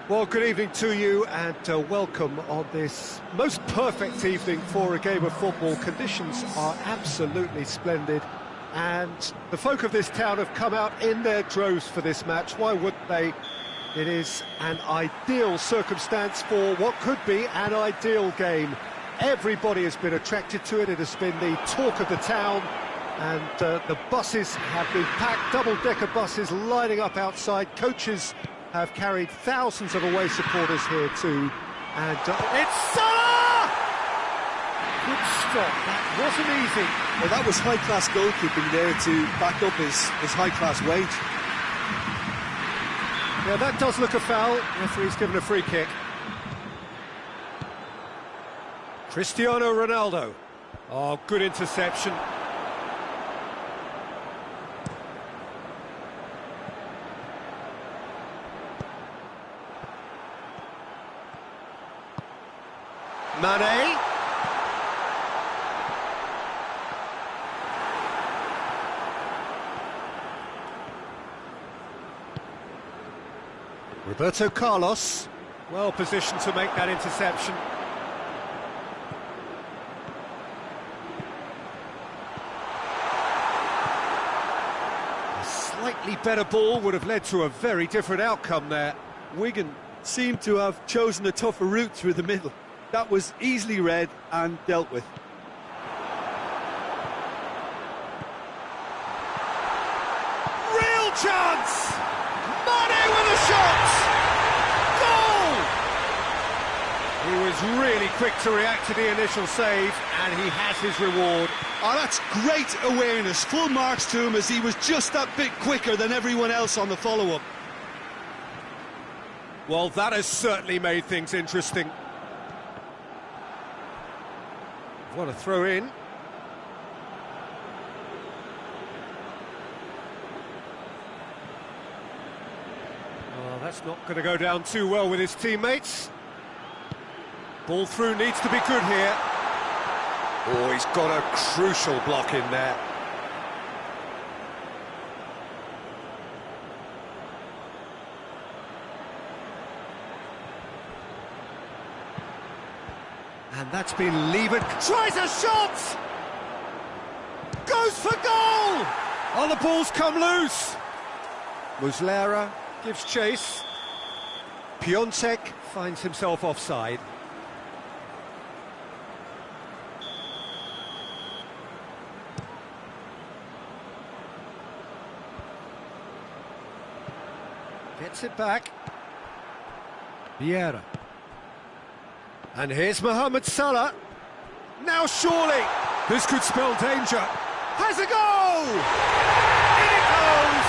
Well, good evening to you and welcome on this most perfect evening for a game of football. Conditions are absolutely splendid and the folk of this town have come out in their droves for this match. Why wouldn't they? It is an ideal circumstance for what could be an ideal game. Everybody has been attracted to it. It has been the talk of the town, and the buses have been packed, double-decker buses lining up outside. Coaches have carried thousands of away supporters here too, and it's Salah! Good stop, that wasn't easy. Well, that was high-class goalkeeping there to back up his high-class wage. Yeah, that does look a foul. Referee's given a free kick. Cristiano Ronaldo. Oh, good interception. Mane. Roberto Carlos, well positioned to make that interception. A slightly better ball would have led to a very different outcome there. Wigan seemed to have chosen a tougher route through the middle. That was easily read and dealt with. Real chance! Mane with a shot! Goal! He was really quick to react to the initial save, and he has his reward. Oh, that's great awareness. Full marks to him as he was just that bit quicker than everyone else on the follow-up. Well, that has certainly made things interesting. What a throw in. Well, that's not going to go down too well with his teammates. Ball through needs to be good here. Oh, he's got a crucial block in there. And that's been levered. Tries a shot! Goes for goal! Oh, the ball's come loose. Muslera gives chase. Piontek finds himself offside. Gets it back. Vieira. And here's Mohamed Salah. Now surely this could spell danger. Has a goal! In it goes!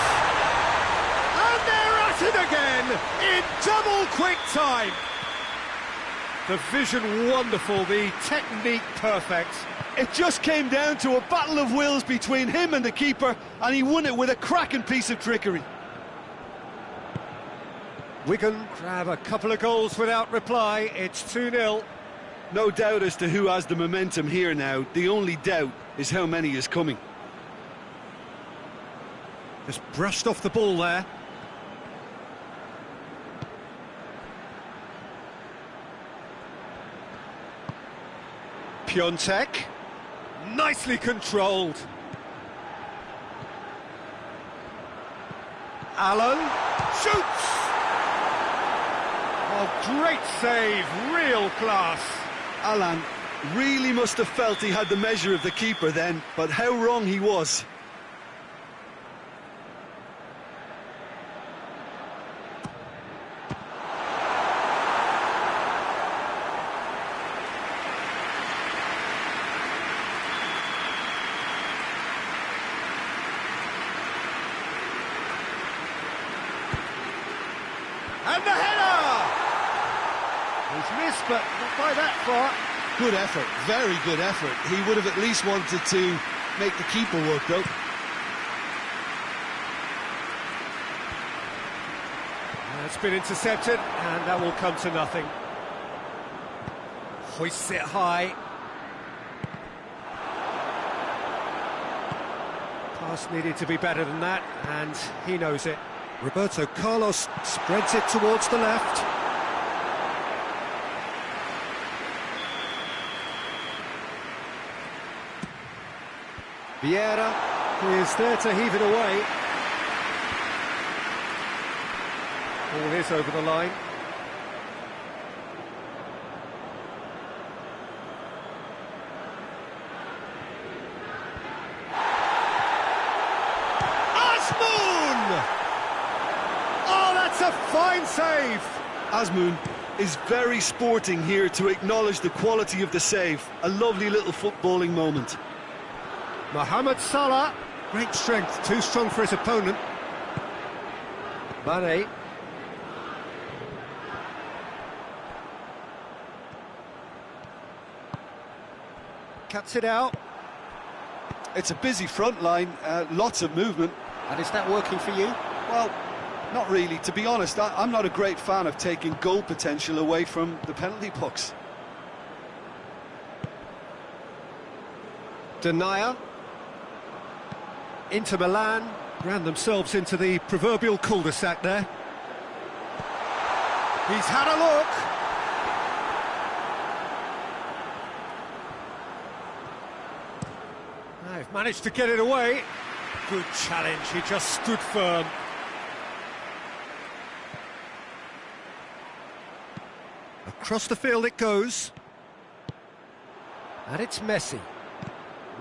And they're at it again in double quick time. The vision wonderful, the technique perfect. It just came down to a battle of wills between him and the keeper, and he won it with a cracking piece of trickery. Wigan grab a couple of goals without reply. It's 2-0. No doubt as to who has the momentum here now. The only doubt is how many is coming. Just brushed off the ball there. Piontek. Nicely controlled. Allen shoots! Oh, great save, real class. Alan really must have felt he had the measure of the keeper then, but how wrong he was. And the header! He's missed, but not by that far. Good effort, very good effort. He would have at least wanted to make the keeper work, though. It's been intercepted, and that will come to nothing. Hoists it high. Pass needed to be better than that, and he knows it. Roberto Carlos spreads it towards the left. Vieira is there to heave it away. Ball is over the line. Azmoun! Oh, that's a fine save! Azmoun is very sporting here to acknowledge the quality of the save. A lovely little footballing moment. Mohamed Salah, great strength, too strong for his opponent. Mane. Cuts it out. It's a busy front line, lots of movement. And is that working for you? Well, not really. To be honest, I'm not a great fan of taking goal potential away from the penalty box. Denier. Inter Milan ran themselves into the proverbial cul-de-sac there. He's had a look. They've managed to get it away. Good challenge, he just stood firm. Across the field it goes. And it's Messi.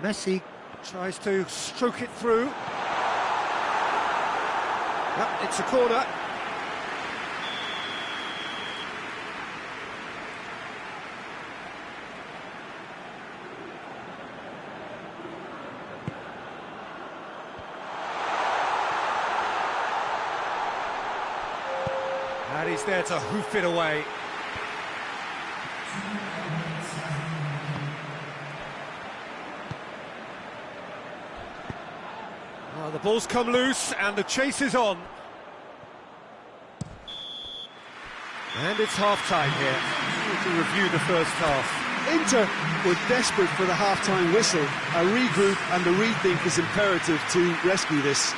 Messi tries to stroke it through. Yep, it's a corner. And he's there to hoof it away. Well, the ball's come loose and the chase is on. And it's half-time here. To review the first half. Inter were desperate for the half-time whistle. A regroup and a rethink is imperative to rescue this.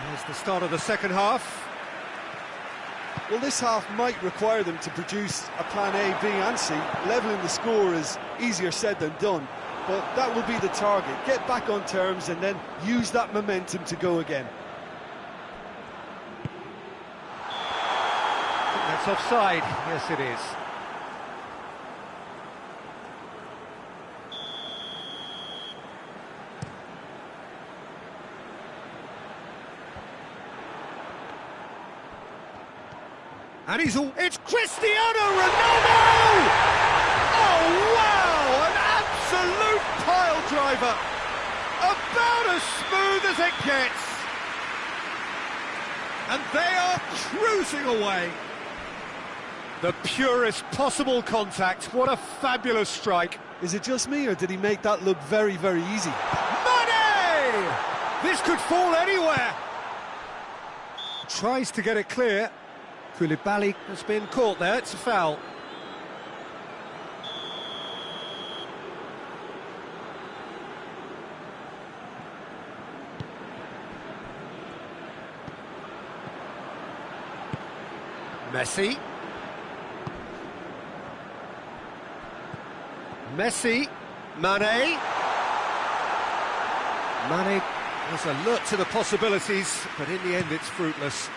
Here's the start of the second half. Well, this half might require them to produce a plan A, B and C. Levelling the score is easier said than done, but that will be the target. Get back on terms and then use that momentum to go again. I think that's offside. Yes, it is. And it's Cristiano Ronaldo! Oh, wow! An absolute pile driver! About as smooth as it gets! And they are cruising away! The purest possible contact. What a fabulous strike. Is it just me, or did he make that look very, very easy? Mane! This could fall anywhere! Tries to get it clear. Koulibaly has been caught there, it's a foul. Messi. Messi, Mane. Mane was alert to the possibilities, but in the end it's fruitless.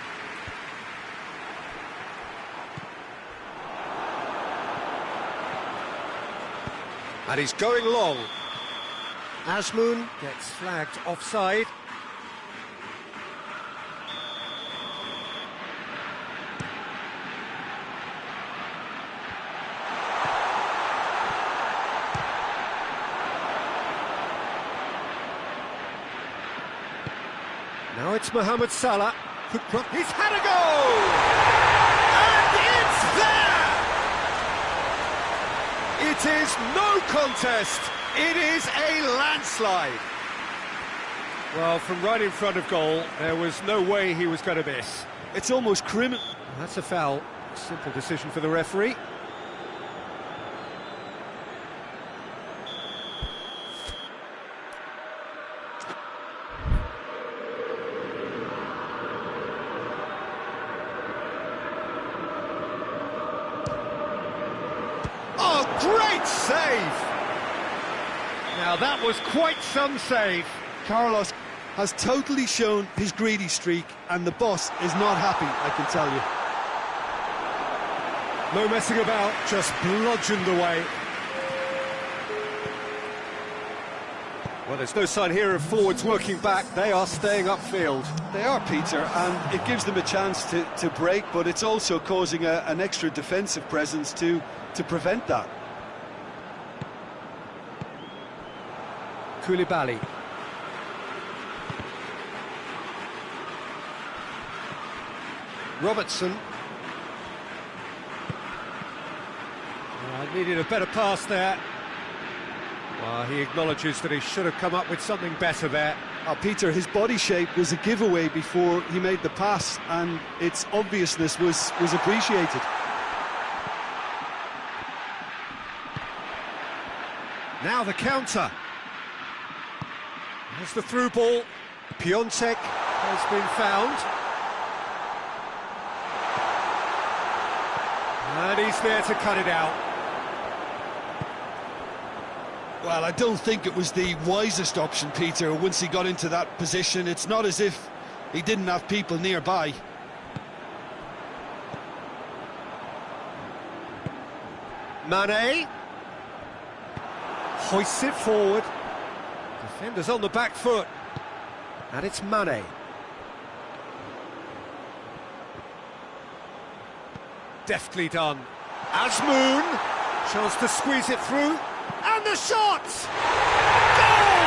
And he's going long. Azmoun gets flagged offside. Now it's Mohamed Salah. He's had a goal! And it's there! It is no contest. It is a landslide. Well, from right in front of goal, there was no way he was going to miss. It's almost criminal. That's a foul. Simple decision for the referee. Oh, great save! Now that was quite some save. Carlos has totally shown his greedy streak, and the boss is not happy, I can tell you. No messing about, just bludgeoned away. Well, there's no sign here of forwards working back. They are staying upfield. They are, Peter, and it gives them a chance to break, but it's also causing an extra defensive presence to prevent that. Koulibaly. Robertson. Needed a better pass there. Well, he acknowledges that he should have come up with something better there. Peter, his body shape was a giveaway before he made the pass, and its obviousness was appreciated. Now the counter. There's the through ball. Piontek has been found. And he's there to cut it out. Well, I don't think it was the wisest option, Peter, once he got into that position. It's not as if he didn't have people nearby. Mane. Hoists it forward. Defenders on the back foot. And it's Mane. Deftly done. Azmoun. Chance to squeeze it through. And the shot! Goal!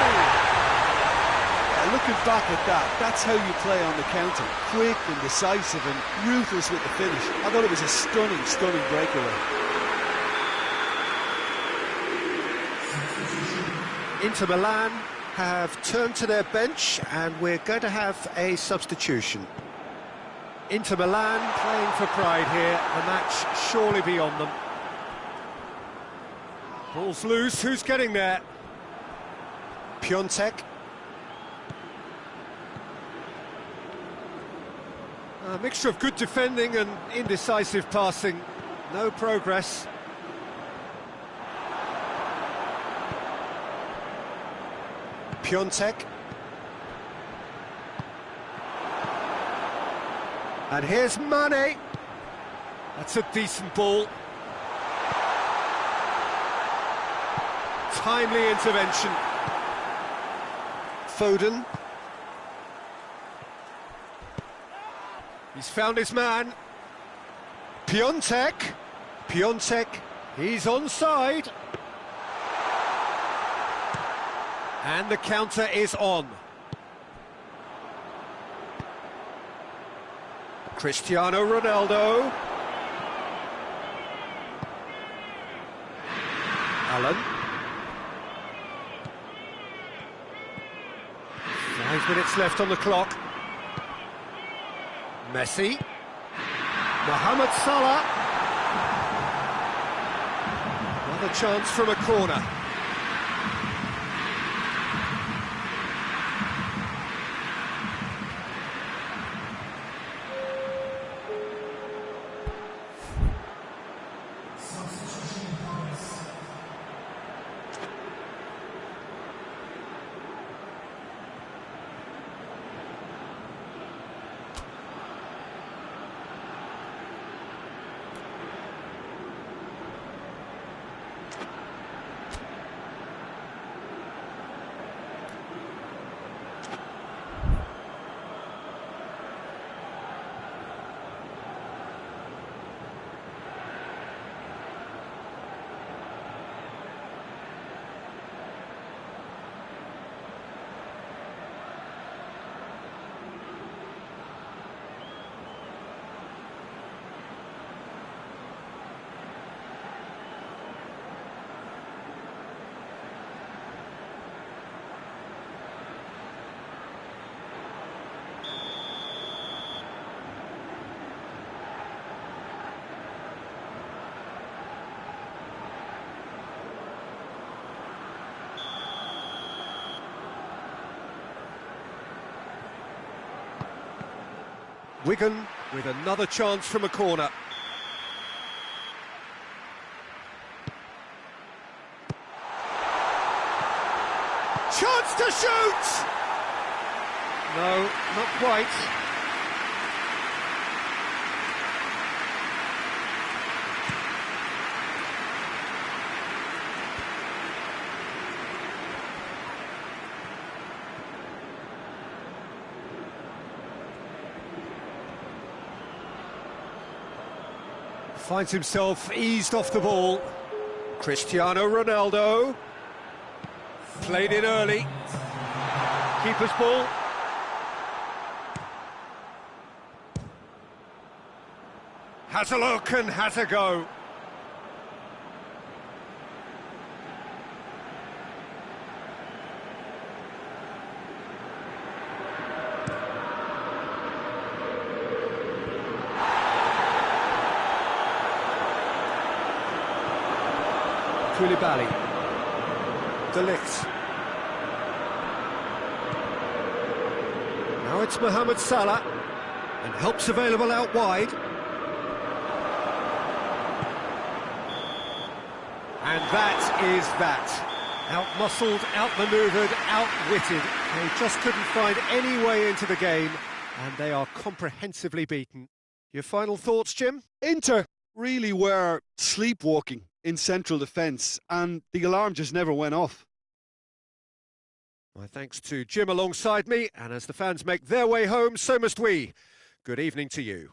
Looking back at that, that's how you play on the counter. Quick and decisive and ruthless with the finish. I thought it was a stunning, stunning breakaway. Inter Milan have turned to their bench, and we're going to have a substitution. Inter Milan playing for pride here, the match surely beyond them. Ball's loose, who's getting there? Piontek. A mixture of good defending and indecisive passing. No progress. Piontek. And here's Mane. That's a decent ball. Timely intervention. Foden. He's found his man. Piontek. Piontek. He's onside. And the counter is on. Cristiano Ronaldo. Allen. 5 minutes left on the clock. Messi. Mohamed Salah. Another chance from a corner. Wigan with another chance from a corner. Chance to shoot! No, not quite. Finds himself eased off the ball. Cristiano Ronaldo. Played in early. Keeper's ball. Has a look and has a go. Koulibaly. De Ligt. Now it's Mohamed Salah, and help's available out wide. And that is that. Out-muscled, out-manoeuvred, outwitted. They just couldn't find any way into the game, and they are comprehensively beaten. Your final thoughts, Jim? Inter really were sleepwalking in central defence, and the alarm just never went off. My thanks to Jim alongside me, and as the fans make their way home, so must we. Good evening to you.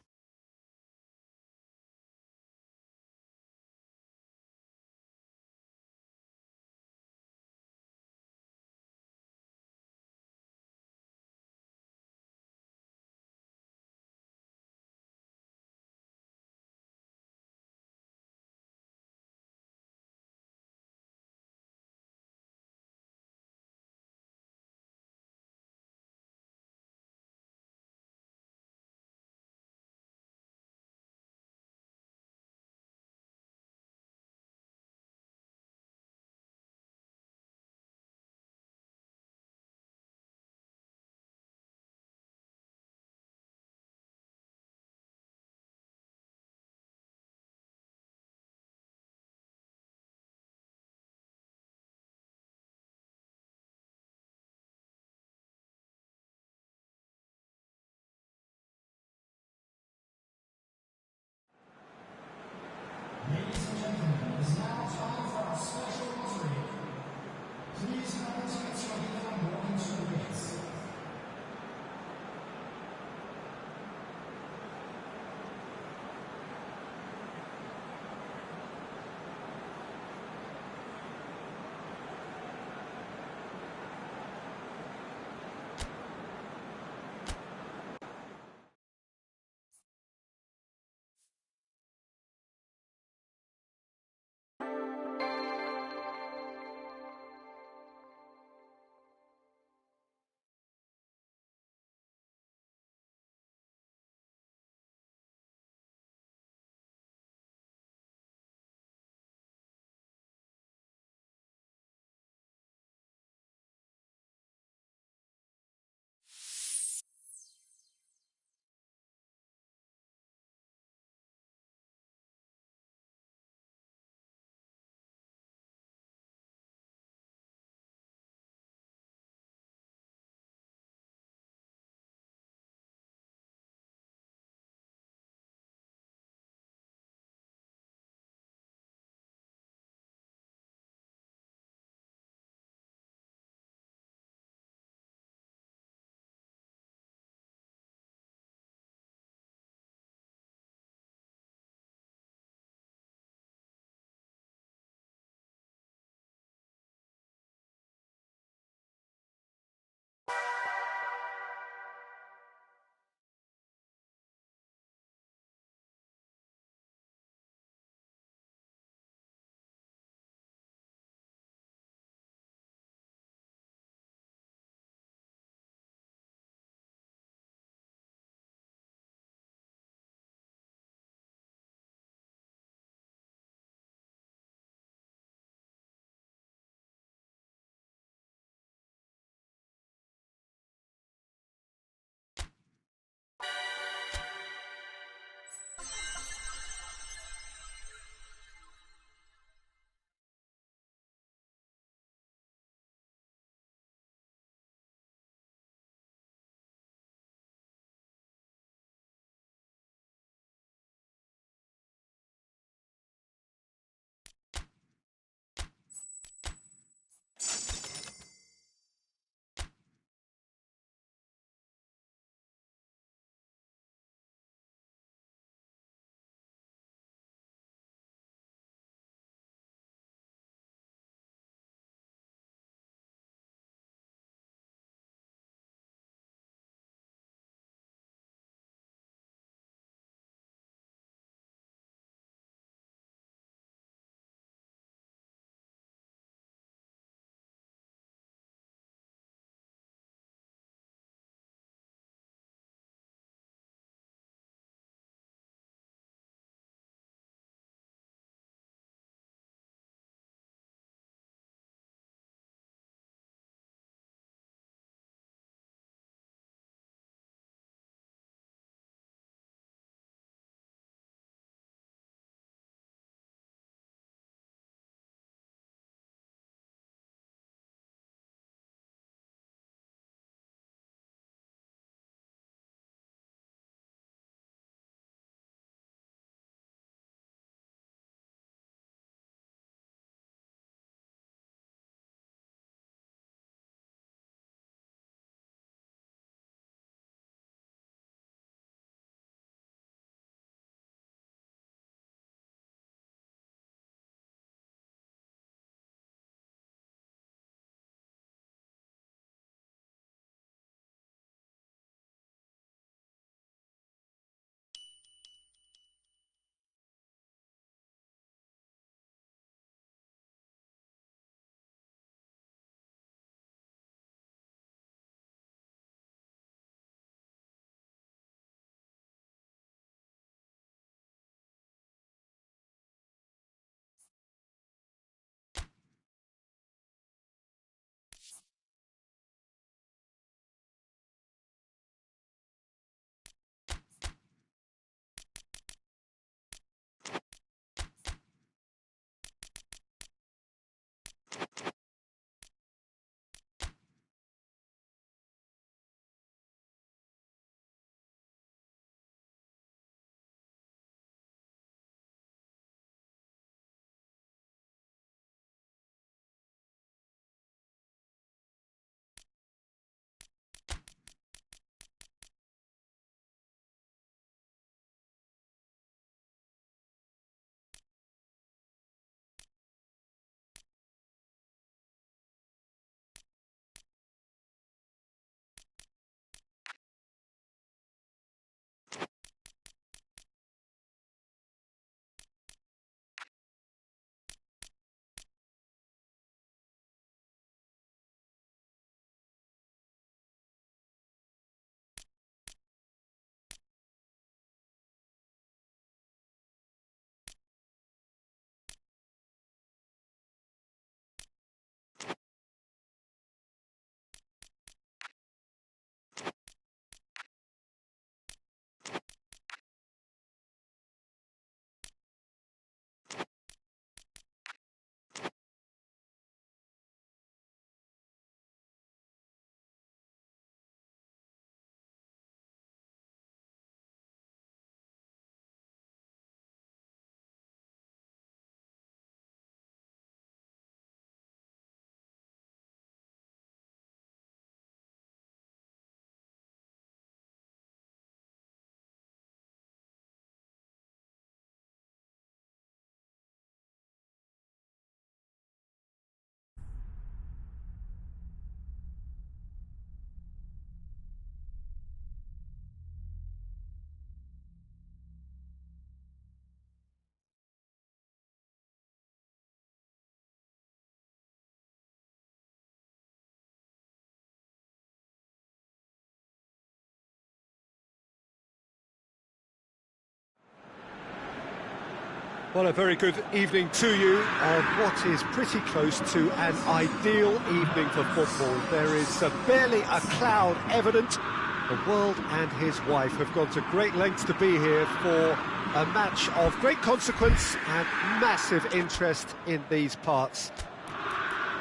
Well, a very good evening to you on what is pretty close to an ideal evening for football. There is barely a cloud evident. The world and his wife have gone to great lengths to be here for a match of great consequence and massive interest in these parts.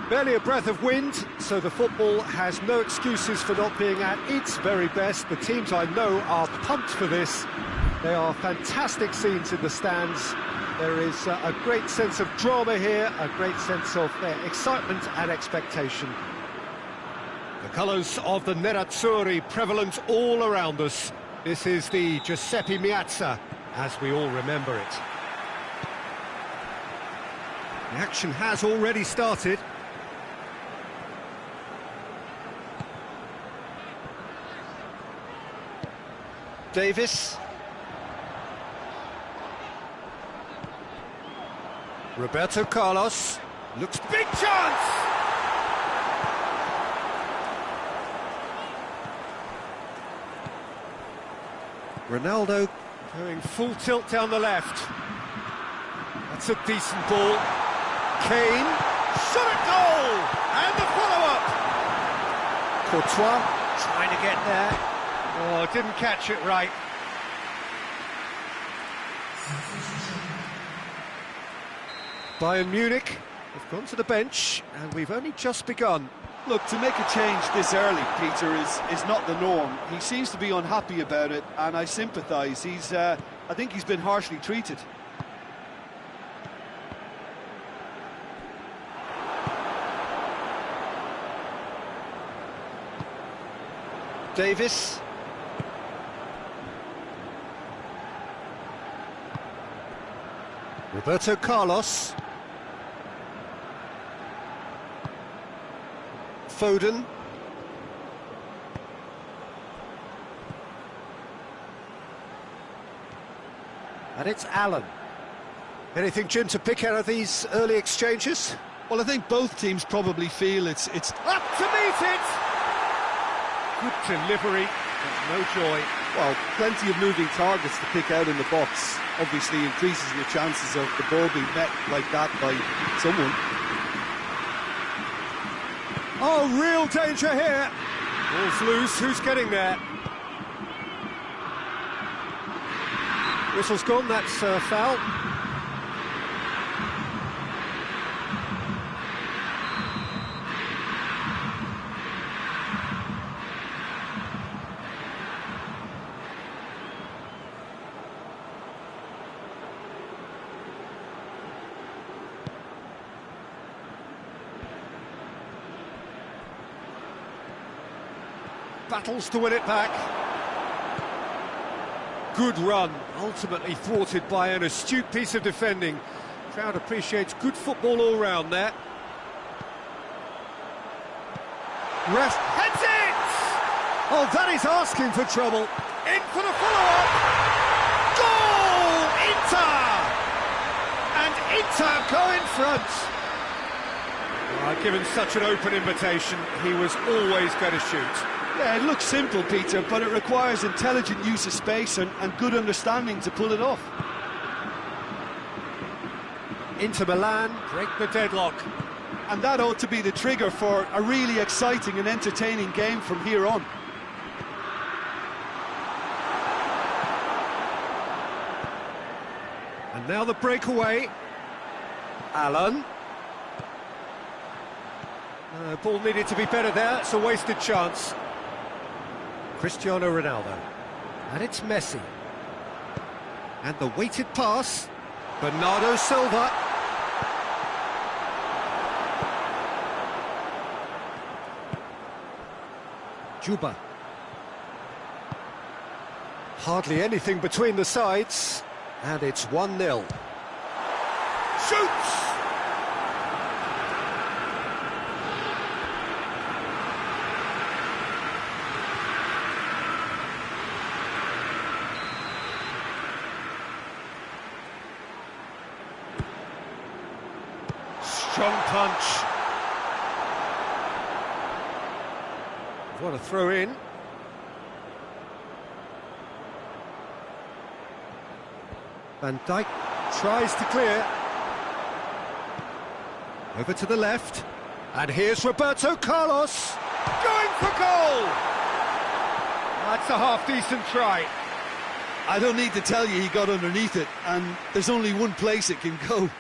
Barely a breath of wind, so the football has no excuses for not being at its very best. The teams I know are pumped for this. They are fantastic scenes in the stands. There is a great sense of drama here, a great sense of excitement and expectation. The colours of the Nerazzurri prevalent all around us. This is the Giuseppe Meazza, as we all remember it. The action has already started. Davis. Roberto Carlos. Looks big chance! Ronaldo going full tilt down the left. That's a decent ball. Kane. Shot at goal! And the follow-up! Courtois trying to get there. Oh, didn't catch it right. Bayern Munich have gone to the bench, and we've only just begun. Look, to make a change this early, Peter, is not the norm. He seems to be unhappy about it, and I sympathise. I think he's been harshly treated. Davis. Roberto Carlos. Foden. And it's Allen. Anything, Jim, to pick out of these early exchanges? Well, I think both teams probably feel it's up to meet it! Good delivery, but no joy. Well, plenty of moving targets to pick out in the box. Obviously increases your chances of the ball being met like that by someone. Oh, real danger here. Ball's loose, who's getting there? Whistle's gone, that's a foul. Battles to win it back. Good run, ultimately thwarted by an astute piece of defending. Crowd appreciates good football all round there. Ref heads it! Oh, that is asking for trouble. In for the follow-up. Goal! Inter! And Inter go in front. Given such an open invitation, he was always going to shoot. Yeah, it looks simple, Peter, but it requires intelligent use of space and good understanding to pull it off. Inter Milan break the deadlock. And that ought to be the trigger for a really exciting and entertaining game from here on. And now the breakaway. Allen. Ball needed to be better there, it's a wasted chance. Cristiano Ronaldo. And it's Messi. And the weighted pass. Bernardo Silva. Juba. Hardly anything between the sides. And it's 1-0. Shoots! Strong punch. What a throw in. Van Dijk Tries to clear. Over to the left. And here's Roberto Carlos. Going for goal! That's a half-decent try. I don't need to tell you he got underneath it, and there's only one place it can go.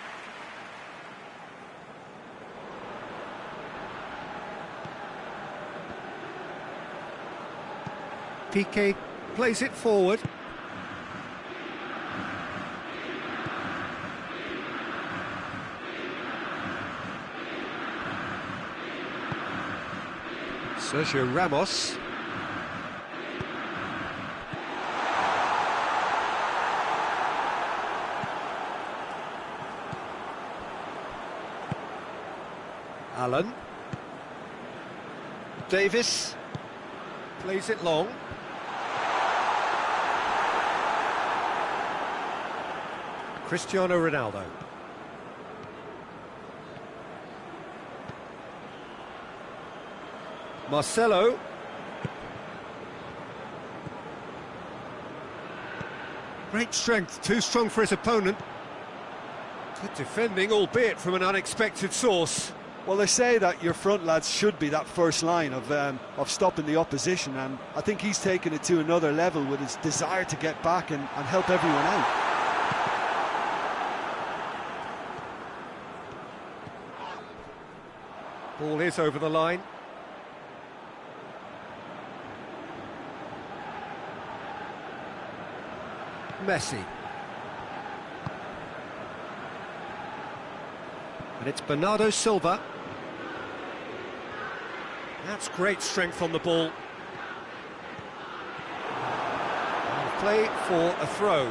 Piqué plays it forward. Sergio Ramos. Allen. Davis plays it long. Cristiano Ronaldo. Marcelo. Great strength, too strong for his opponent. Good defending, albeit from an unexpected source. Well, they say that your front lads should be that first line of stopping the opposition, and I think he's taken it to another level with his desire to get back and help everyone out. Ball is over the line. Messi. And it's Bernardo Silva. That's great strength on the ball. And play for a throw.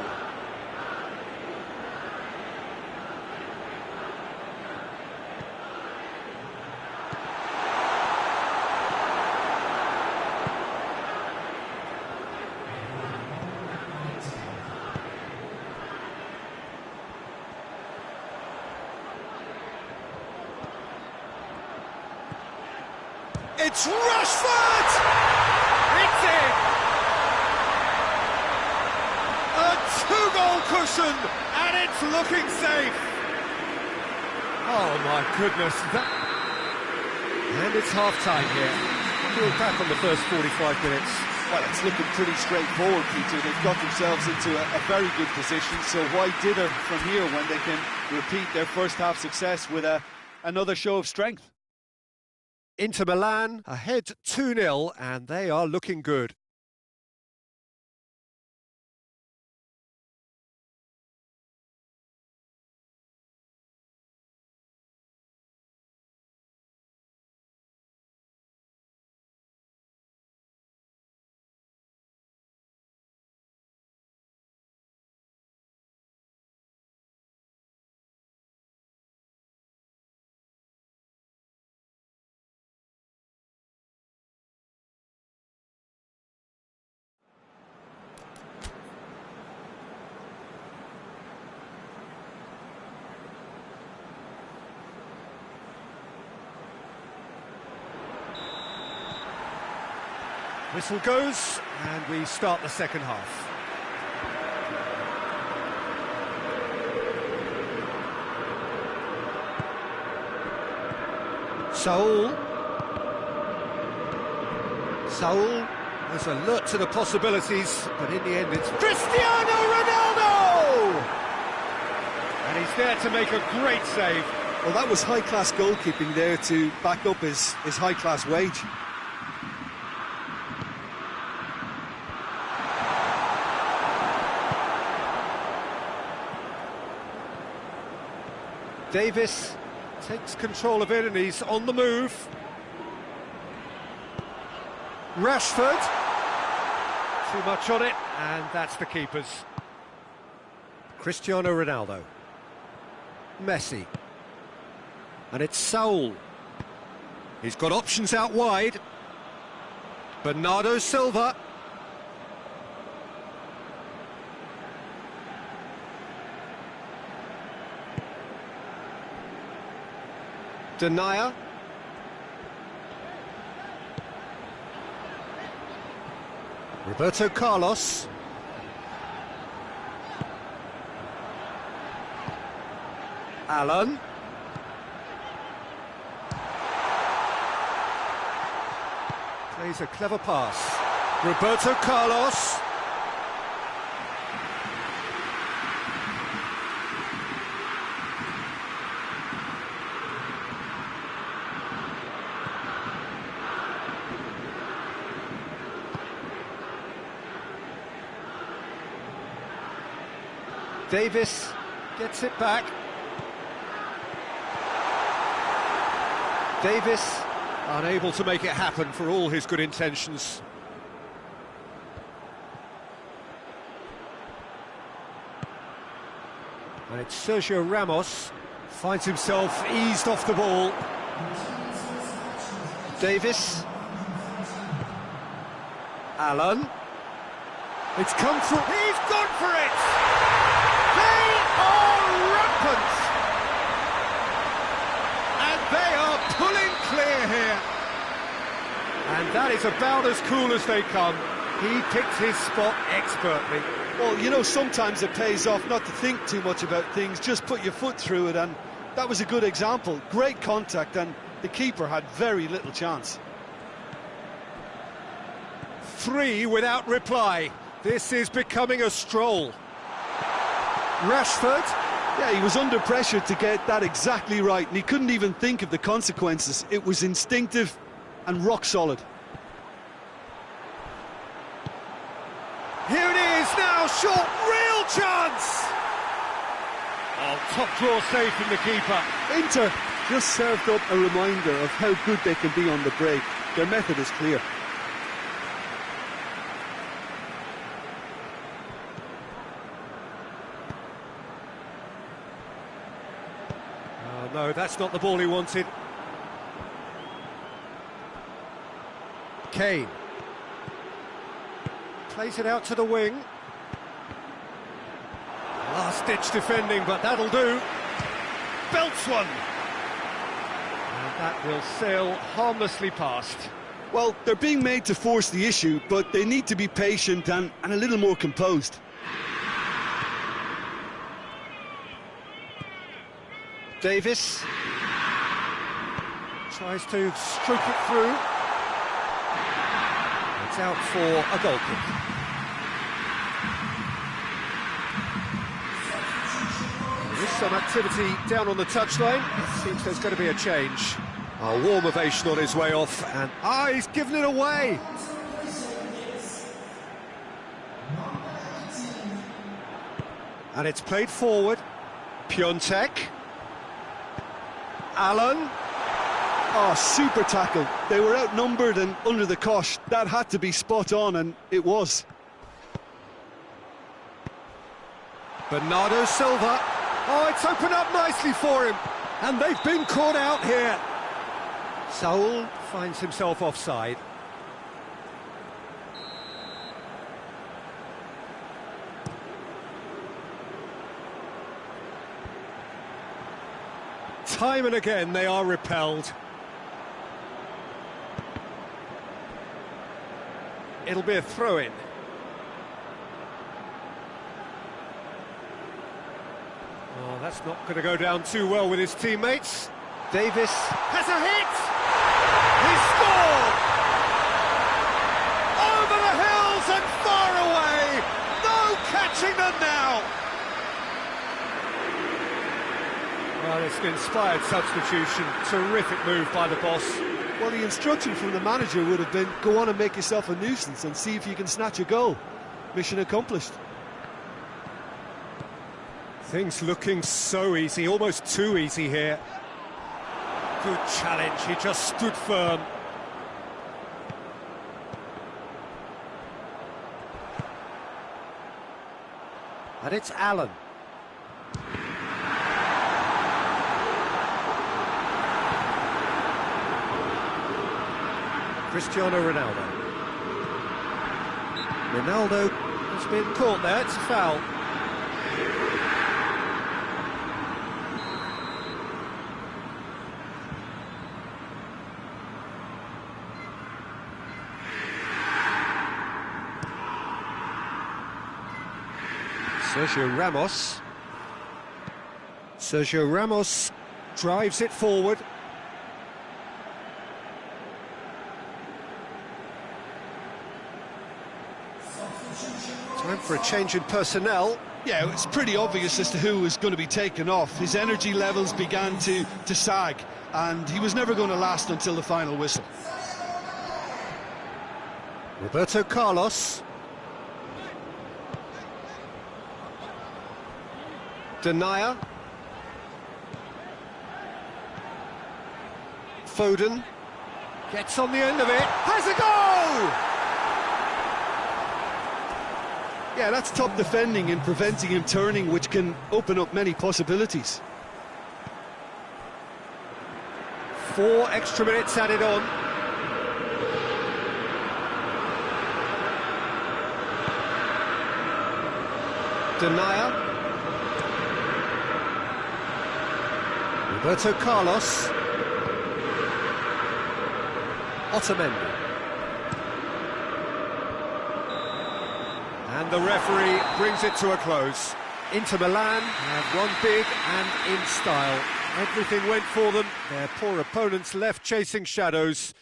It's Rashford! It's in! A two-goal cushion, and it's looking safe. Oh my goodness, and it's half-time here. We're back on the first 45 minutes. Well, it's looking pretty straightforward, Peter. They've got themselves into a very good position, so why dither from here when they can repeat their first half success with another show of strength? Inter Milan ahead 2-0, and they are looking good. Whistle goes, and we start the second half. Saul is alert to the possibilities, but in the end it's Cristiano Ronaldo! And he's there to make a great save. Well, that was high-class goalkeeping there to back up his high-class wage. Davis takes control of it and he's on the move. Rashford. Too much on it, and that's the keeper's. Cristiano Ronaldo. Messi. And it's Saul. He's got options out wide. Bernardo Silva. Denier. Roberto Carlos. Alan. Plays a clever pass. Roberto Carlos. Davis gets it back. Davis unable to make it happen for all his good intentions. And it's Sergio Ramos, finds himself eased off the ball. Davis. Alan. It's come through. He's gone for it! They are rampant! And they are pulling clear here. And that is about as cool as they come. He picked his spot expertly. Well, you know, sometimes it pays off not to think too much about things, just put your foot through it, and that was a good example. Great contact, and the keeper had very little chance. 3 without reply. This is becoming a stroll. Rashford. Yeah, he was under pressure to get that exactly right, and he couldn't even think of the consequences. It was instinctive and rock solid. Here it is now, short, real chance! Oh, top draw save from the keeper. Inter just served up a reminder of how good they can be on the break. Their method is clear. Oh, no, that's not the ball he wanted. Kane. Plays it out to the wing. Last-ditch defending, but that'll do. Belts one. And that will sail harmlessly past. Well, they're being made to force the issue, but they need to be patient and a little more composed. Davis. Tries to stroke it through. It's out for a goal kick. There is some activity down on the touchline. It seems there's going to be a change. A warm ovation on his way off, and he's given it away. And it's played forward. Piontek. Alan. Oh, super tackle. They were outnumbered and under the cosh. That had to be spot on, and it was. Bernardo Silva. Oh, it's opened up nicely for him. And they've been caught out here. Saul finds himself offside. Time and again they are repelled. It'll be a throw-in. Oh, that's not going to go down too well with his teammates. Davis has a hit! He scored! Over the hills and far away! No catching them now! Well, it's an inspired substitution. Terrific move by the boss. Well, the instruction from the manager would have been, go on and make yourself a nuisance and see if you can snatch a goal. Mission accomplished. Things looking so easy, almost too easy here. Good challenge, he just stood firm. And it's Alan. Cristiano Ronaldo. Ronaldo has been caught there, it's a foul. Sergio Ramos. Sergio Ramos drives it forward. Time for a change in personnel. Yeah, it's pretty obvious as to who was going to be taken off. His energy levels began to sag, and he was never going to last until the final whistle. Roberto Carlos. Denier. Foden gets on the end of it, has a goal! Yeah, that's top defending and preventing him turning, which can open up many possibilities. 4 extra minutes added on. Denier. Roberto Carlos. Otamendi. And the referee brings it to a close. Inter Milan have won big and in style. Everything went for them. Their poor opponents left chasing shadows.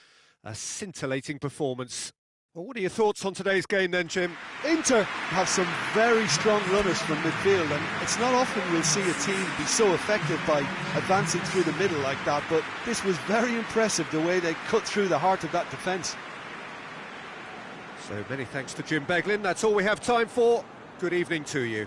A scintillating performance. Well, what are your thoughts on today's game then, Jim? Inter have some very strong runners from midfield, and it's not often we'll see a team be so effective by advancing through the middle like that, but this was very impressive, the way they cut through the heart of that defence. So many thanks to Jim Beglin. That's all we have time for. Good evening to you.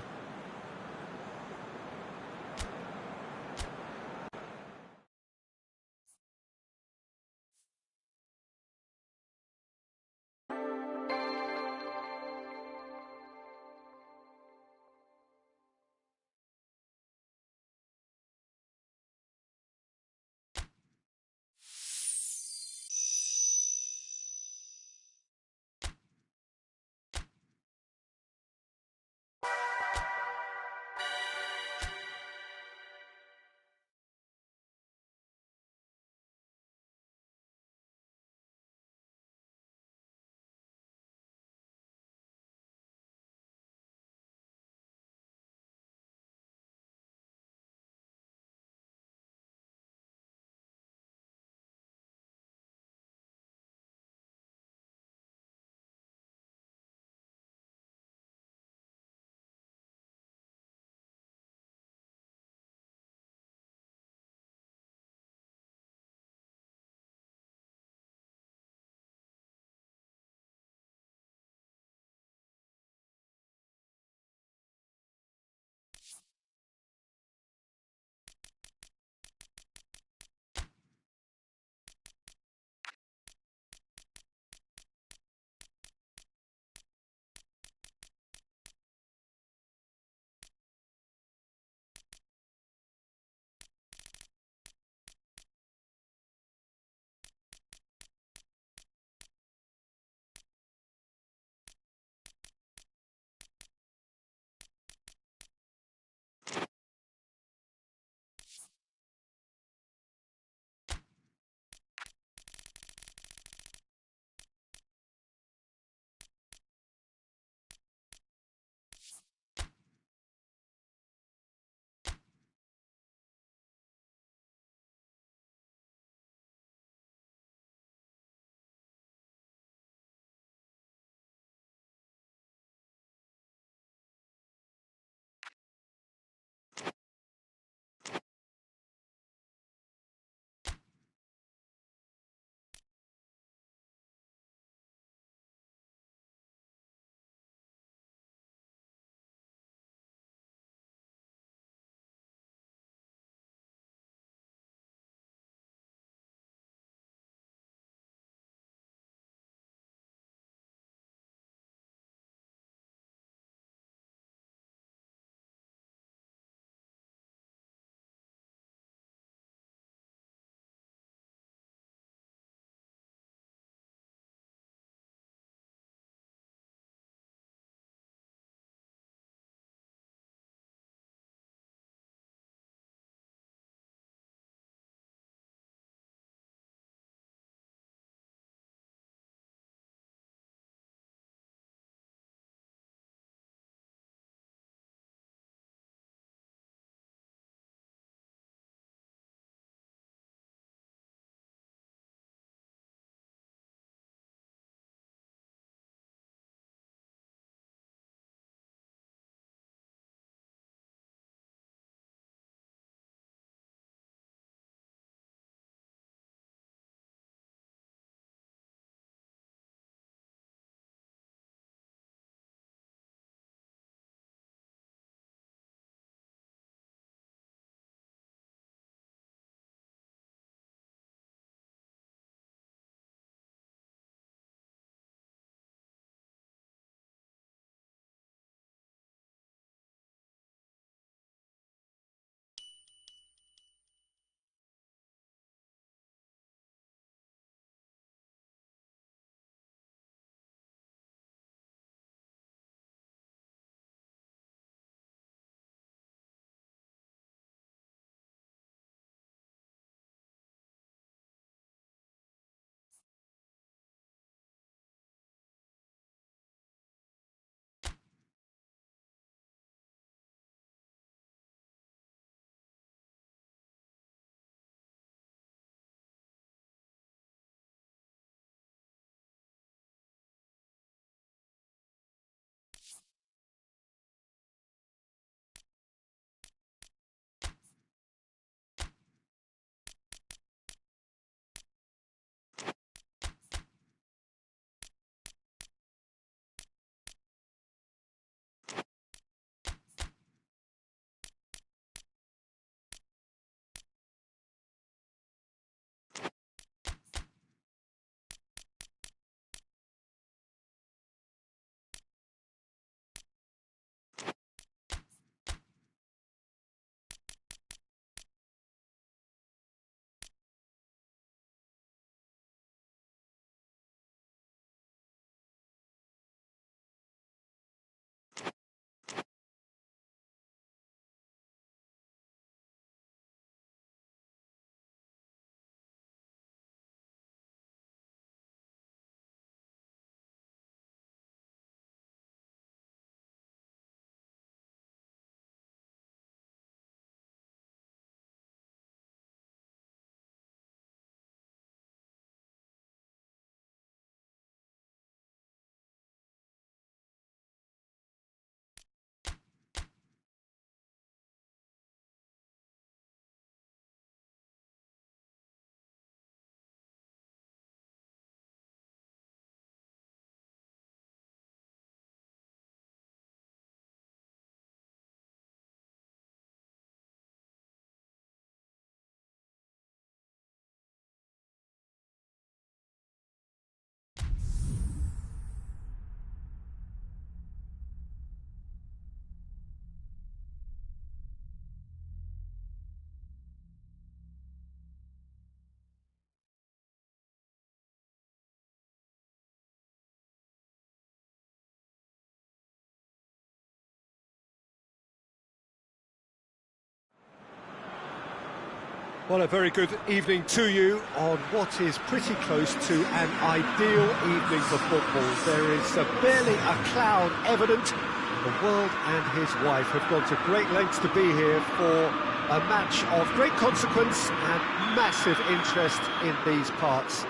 Well, a very good evening to you on what is pretty close to an ideal evening for football. There is barely a cloud evident. The world and his wife have gone to great lengths to be here for a match of great consequence and massive interest in these parts.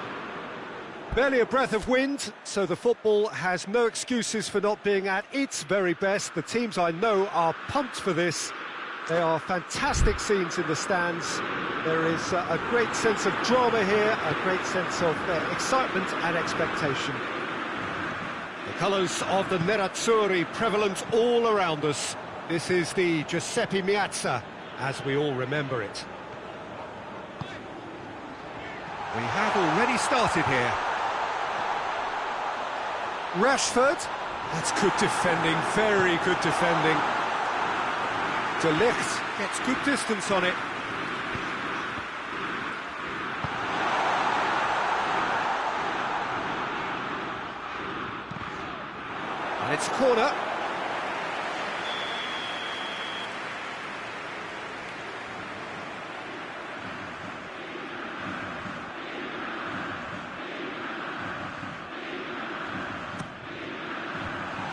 Barely a breath of wind, so the football has no excuses for not being at its very best. The teams I know are pumped for this. They are fantastic scenes in the stands. There is a great sense of drama here, a great sense of excitement and expectation. The colours of the Nerazzurri prevalent all around us. This is the Giuseppe Meazza, as we all remember it. We have already started here. Rashford, that's good defending, very good defending. De Ligt gets good distance on it. And it's corner.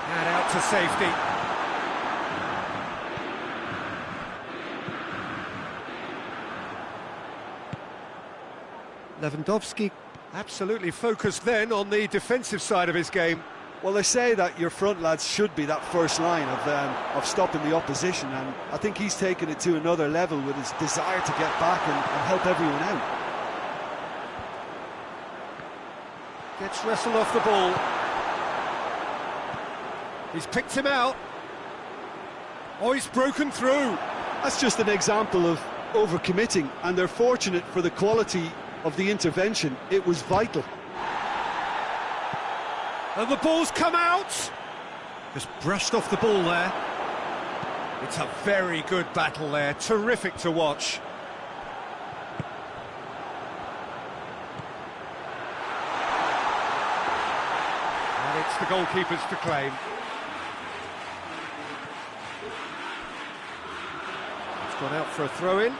And out to safety. Lewandowski absolutely focused then on the defensive side of his game. Well, they say that your front lads should be that first line of stopping the opposition, and I think he's taken it to another level with his desire to get back and help everyone out. Gets wrestled off the ball. He's picked him out. Oh, he's broken through. That's just an example of overcommitting, and they're fortunate for the quality of the intervention. It was vital. And the ball's come out. Just brushed off the ball there. It's a very good battle there. Terrific to watch. And it's the goalkeepers to claim. It's gone out for a throw-in.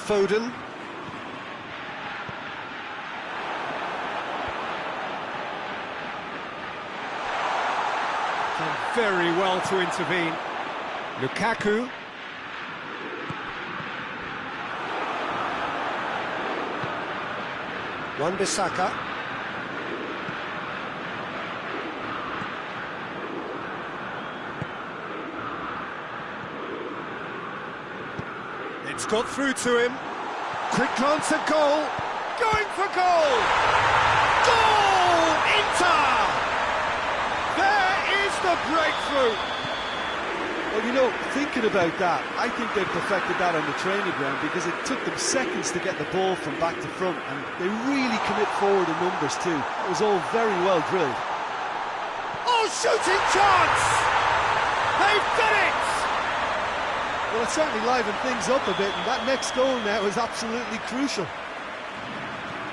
Foden. Done very well to intervene. Lukaku. Wan-Bissaka. It's got through to him. Quick glance at goal. Going for goal! Goal! Inter! There is the breakthrough! Well, you know, thinking about that, I think they perfected that on the training ground because it took them seconds to get the ball from back to front, and they really commit forward in numbers too. It was all very well drilled. Oh, shooting chance! They've done it! Well, it certainly livened things up a bit, and that next goal now is absolutely crucial.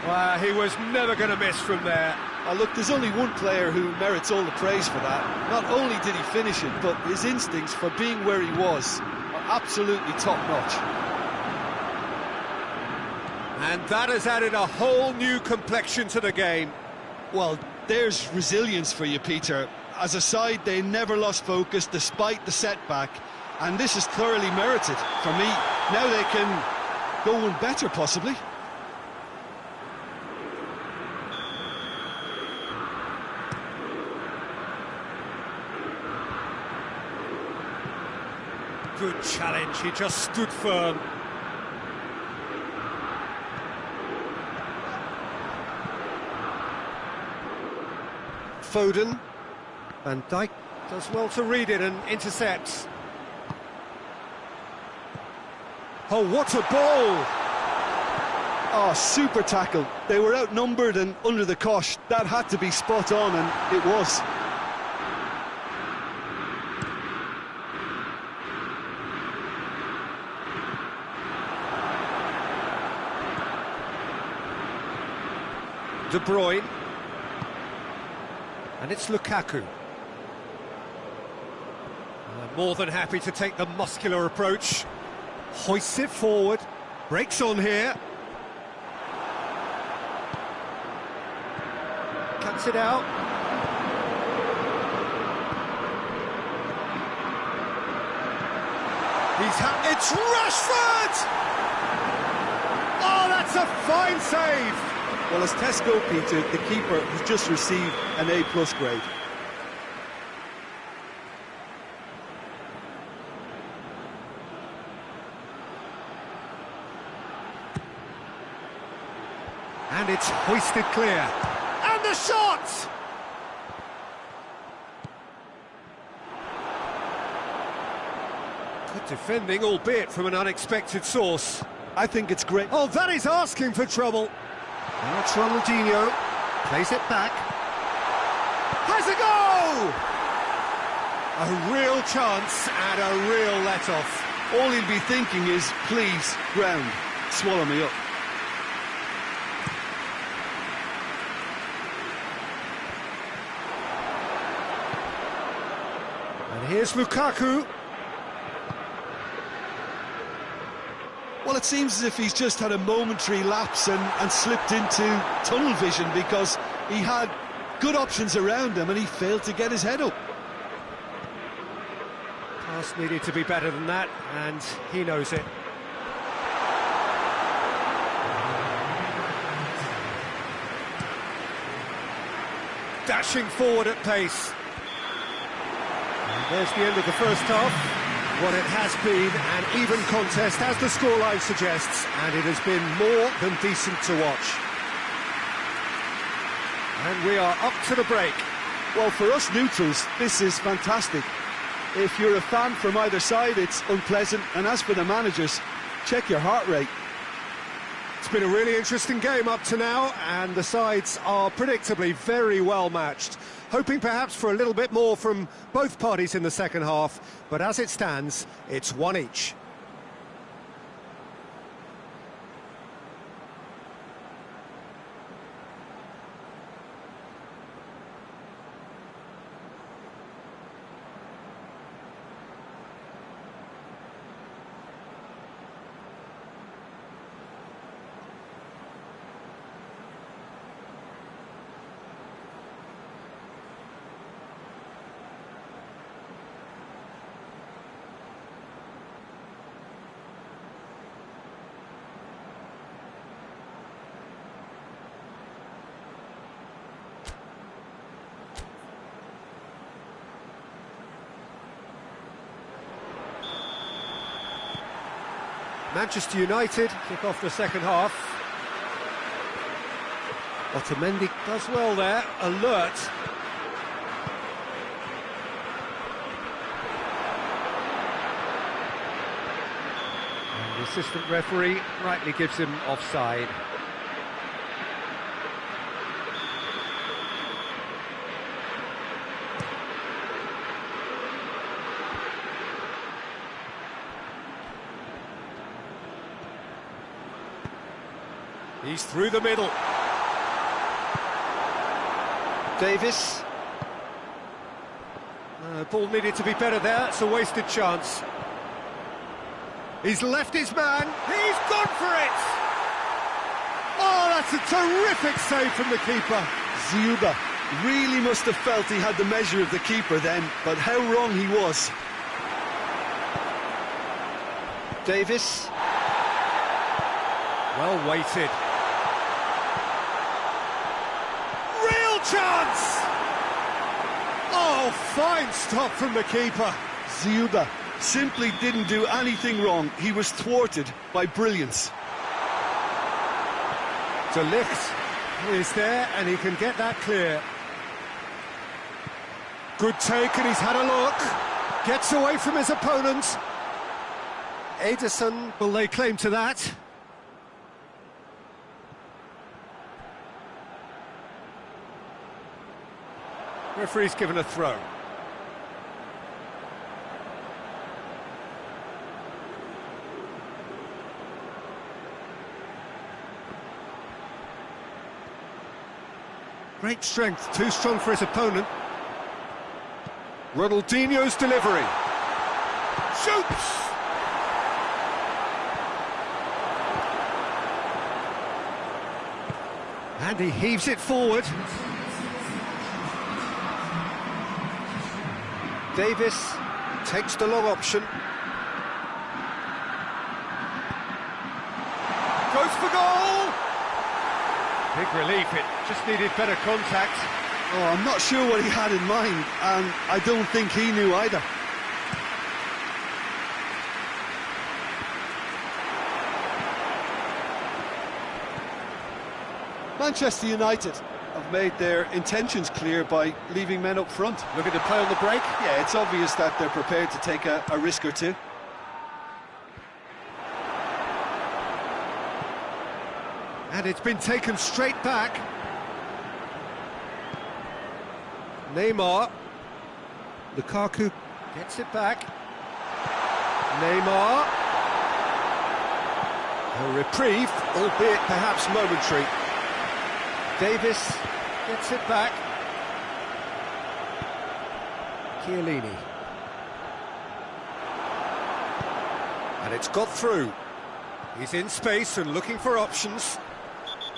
Well, he was never going to miss from there. Look, there's only one player who merits all the praise for that. Not only did he finish it, but his instincts for being where he was are absolutely top-notch. And that has added a whole new complexion to the game. Well, there's resilience for you, Peter. As a side, they never lost focus despite the setback. And this is thoroughly merited for me. Now they can go one better, possibly. Good challenge, he just stood firm. Foden. Van Dijk does well to read it and intercepts. Oh, what a ball! Oh, super tackle. They were outnumbered and under the cosh. That had to be spot on, and it was. De Bruyne. And it's Lukaku. More than happy to take the muscular approach. Hoists it forward. Breaks on here. Cuts it out. It's Rashford! Oh, that's a fine save! Well, as Tesco, Peter, the keeper has just received an A+ grade. And it's hoisted clear. And the shot! Good defending, albeit from an unexpected source. I think it's great. Oh, that is asking for trouble. Now it's Ronaldinho. Plays it back. Has a goal! A real chance and a real let-off. All he'll be thinking is, please, ground, swallow me up. And here's Lukaku. Well, it seems as if he's just had a momentary lapse and slipped into tunnel vision, because he had good options around him and he failed to get his head up. Pass needed to be better than that, and he knows it. Dashing forward at pace. And there's the end of the first half. What it has been an even contest, as the scoreline suggests, and it has been more than decent to watch. And we are up to the break. Well, for us neutrals, this is fantastic. If you're a fan from either side, it's unpleasant, and as for the managers, check your heart rate. It's been a really interesting game up to now, and the sides are predictably very well matched. Hoping perhaps for a little bit more from both parties in the second half, but as it stands, it's one each. Manchester United kick off the second half. Otamendi does well there, alert. And the assistant referee rightly gives him offside. He's through the middle. Davis. Ball needed to be better there, it's a wasted chance. He's left his man, he's gone for it! Oh, that's a terrific save from the keeper. Ziuba really must have felt he had the measure of the keeper then, but how wrong he was. Davis. Well weighted. Chance! Oh, fine stop from the keeper. Ziuba simply didn't do anything wrong. He was thwarted by brilliance. De Ligt is there, and he can get that clear. Good take, and he's had a look. Gets away from his opponent. Ederson will lay claim to that. Referee's given a throw. Great strength, too strong for his opponent. Ronaldinho's delivery. Shoots! And he heaves it forward. Davis takes the long option. Goes for goal! Big relief, it just needed better contact. Oh, I'm not sure what he had in mind, and I don't think he knew either. Manchester United have made their intentions clear by leaving men up front. Looking to play on the break? Yeah, it's obvious that they're prepared to take a risk or two. And it's been taken straight back. Neymar. Lukaku gets it back. Neymar. A reprieve, albeit perhaps momentary. Davis gets it back. Chiellini. And it's got through. He's in space and looking for options.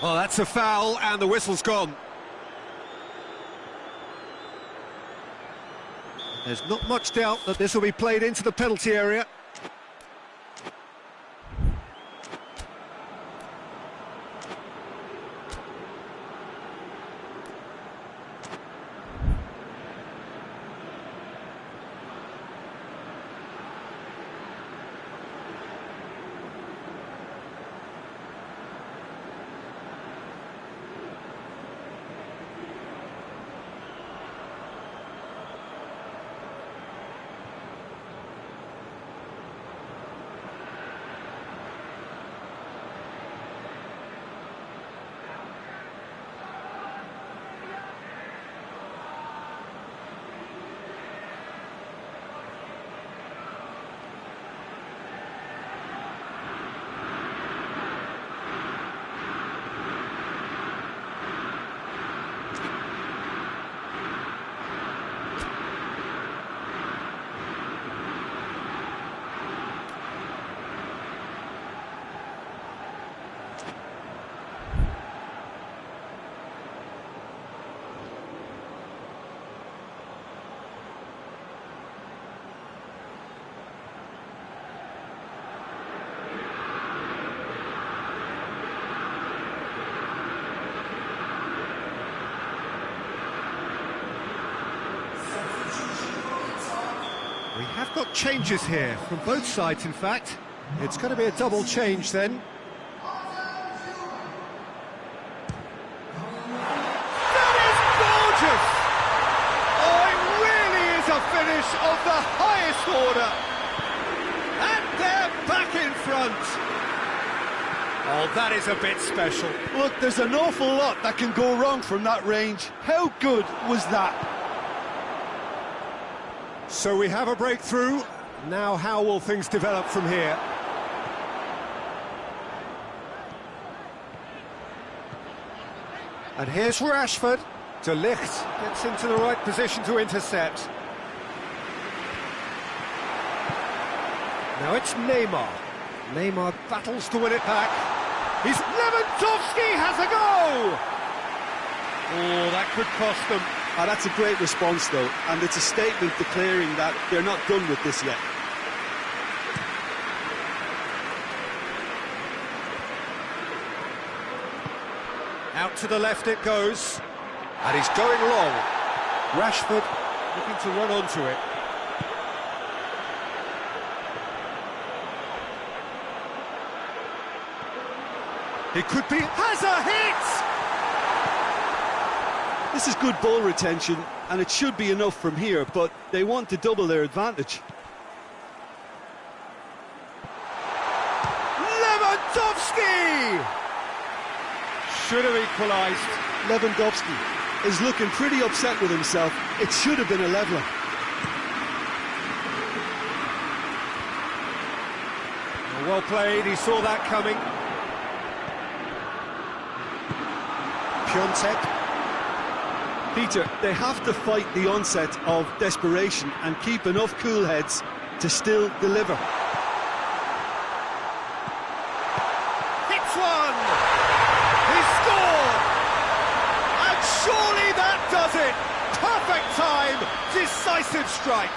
Well, that's a foul, and the whistle's gone. There's not much doubt that this will be played into the penalty area. We have got changes here, from both sides in fact. It's going to be a double change then. That is gorgeous! Oh, it really is a finish of the highest order! And they're back in front! Oh, that is a bit special. Look, there's an awful lot that can go wrong from that range. How good was that? So we have a breakthrough. Now how will things develop from here? And here's Rashford. De Ligt gets into the right position to intercept. Now it's Neymar. Neymar battles to win it back. He's Lewandowski has a go! Oh, that could cost them. Ah, that's a great response, though, and it's a statement declaring that they're not done with this yet. Out to the left it goes, and he's going long. Rashford looking to run onto it. He could be... has a hit! This is good ball retention, and it should be enough from here, but they want to double their advantage. Lewandowski! Should have equalised. Lewandowski is looking pretty upset with himself. It should have been a leveller. Well played, he saw that coming. Piontek. Peter, they have to fight the onset of desperation and keep enough cool heads to still deliver. Hits one! He scored! And surely that does it! Perfect time! Decisive strike!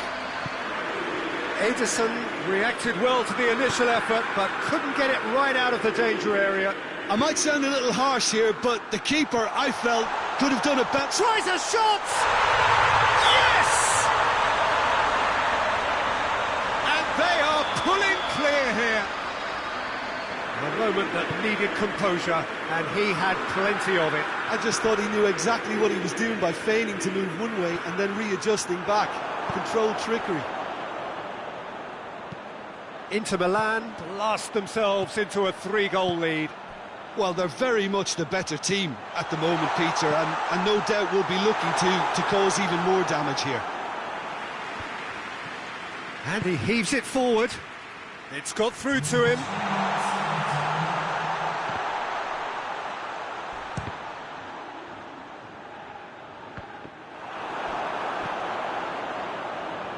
Ederson reacted well to the initial effort, but couldn't get it right out of the danger area. I might sound a little harsh here, but the keeper, I felt, could have done it better. Tries a shot! Yes! And they are pulling clear here. A moment that needed composure, and he had plenty of it. I just thought he knew exactly what he was doing by feigning to move one way and then readjusting back. Controlled trickery. Inter Milan blast themselves into a 3-goal lead. Well, they're very much the better team at the moment, Peter, and no doubt will be looking to cause even more damage here. And he heaves it forward. It's got through to him.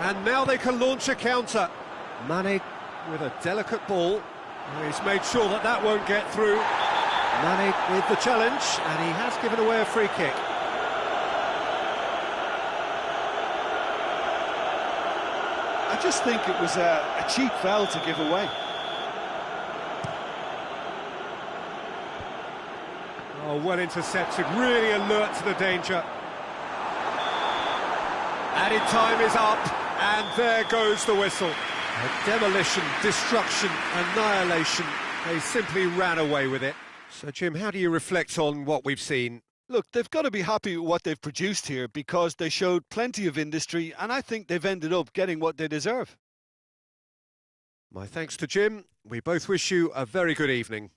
And now they can launch a counter. Mane with a delicate ball. He's made sure that that won't get through. Mane with the challenge, and he has given away a free kick. I just think it was a cheap foul to give away. Oh, well intercepted, really alert to the danger. Added time is up, and there goes the whistle. A demolition, destruction, annihilation. They simply ran away with it. So, Jim, how do you reflect on what we've seen? Look, they've got to be happy with what they've produced here because they showed plenty of industry, and I think they've ended up getting what they deserve. My thanks to Jim. We both wish you a very good evening.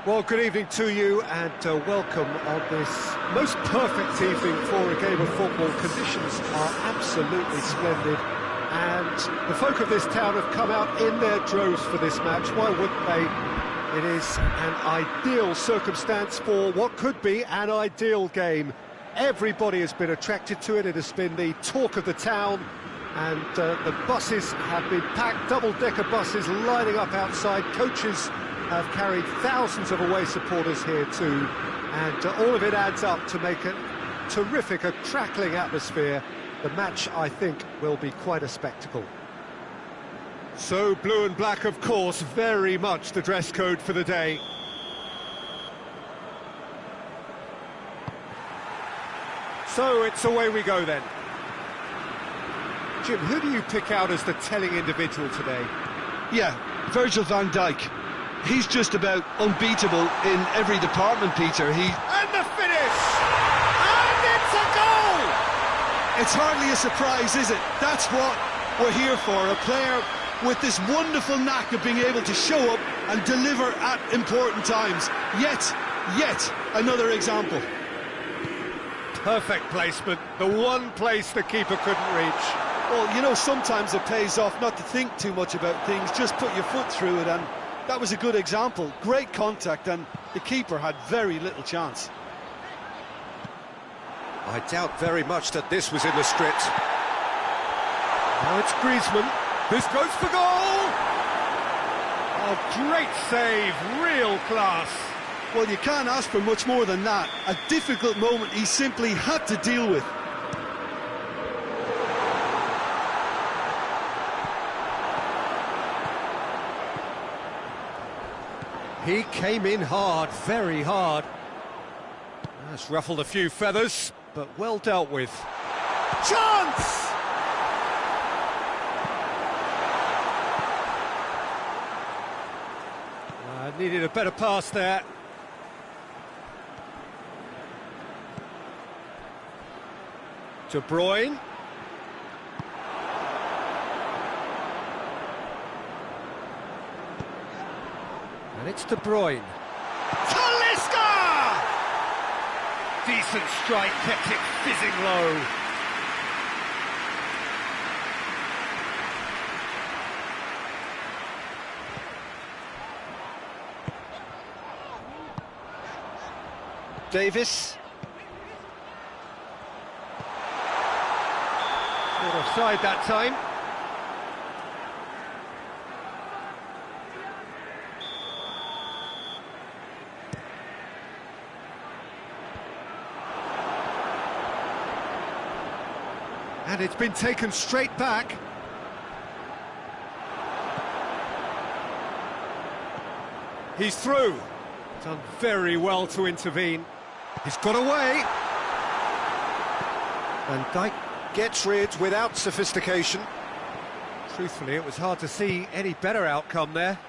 Well, good evening to you and welcome on this most perfect evening for a game of football. Conditions are absolutely splendid and the folk of this town have come out in their droves for this match. Why wouldn't they? It is an ideal circumstance for what could be an ideal game. Everybody has been attracted to it. It has been the talk of the town, and the buses have been packed, double-decker buses lining up outside. Coaches have carried thousands of away supporters here too, and all of it adds up to make a terrific, a crackling atmosphere. The match, I think, will be quite a spectacle. So blue and black, of course, very much the dress code for the day. So it's away we go then. Jim, who do you pick out as the telling individual today? Yeah, Virgil van Dijk. He's just about unbeatable in every department, Peter. And the finish! And it's a goal! It's hardly a surprise, is it? That's what we're here for, a player with this wonderful knack of being able to show up and deliver at important times. Yet another example. Perfect placement, the one place the keeper couldn't reach. Well, you know, sometimes it pays off not to think too much about things, just put your foot through it, and that was a good example. Great contact, and the keeper had very little chance. I doubt very much that this was in the script. Now it's Griezmann. This goes for goal! Oh, great save, real class. Well, you can't ask for much more than that. A difficult moment he simply had to deal with. He came in hard, very hard. That's ruffled a few feathers, but well dealt with. Chance! Needed a better pass there. De Bruyne. And it's De Bruyne. Talisca! Decent strike, kept it fizzing low. Davis. Not offside that time. And it's been taken straight back. He's through. Done very well to intervene. He's got away. Van Dijk gets rid without sophistication. Truthfully, it was hard to see any better outcome there.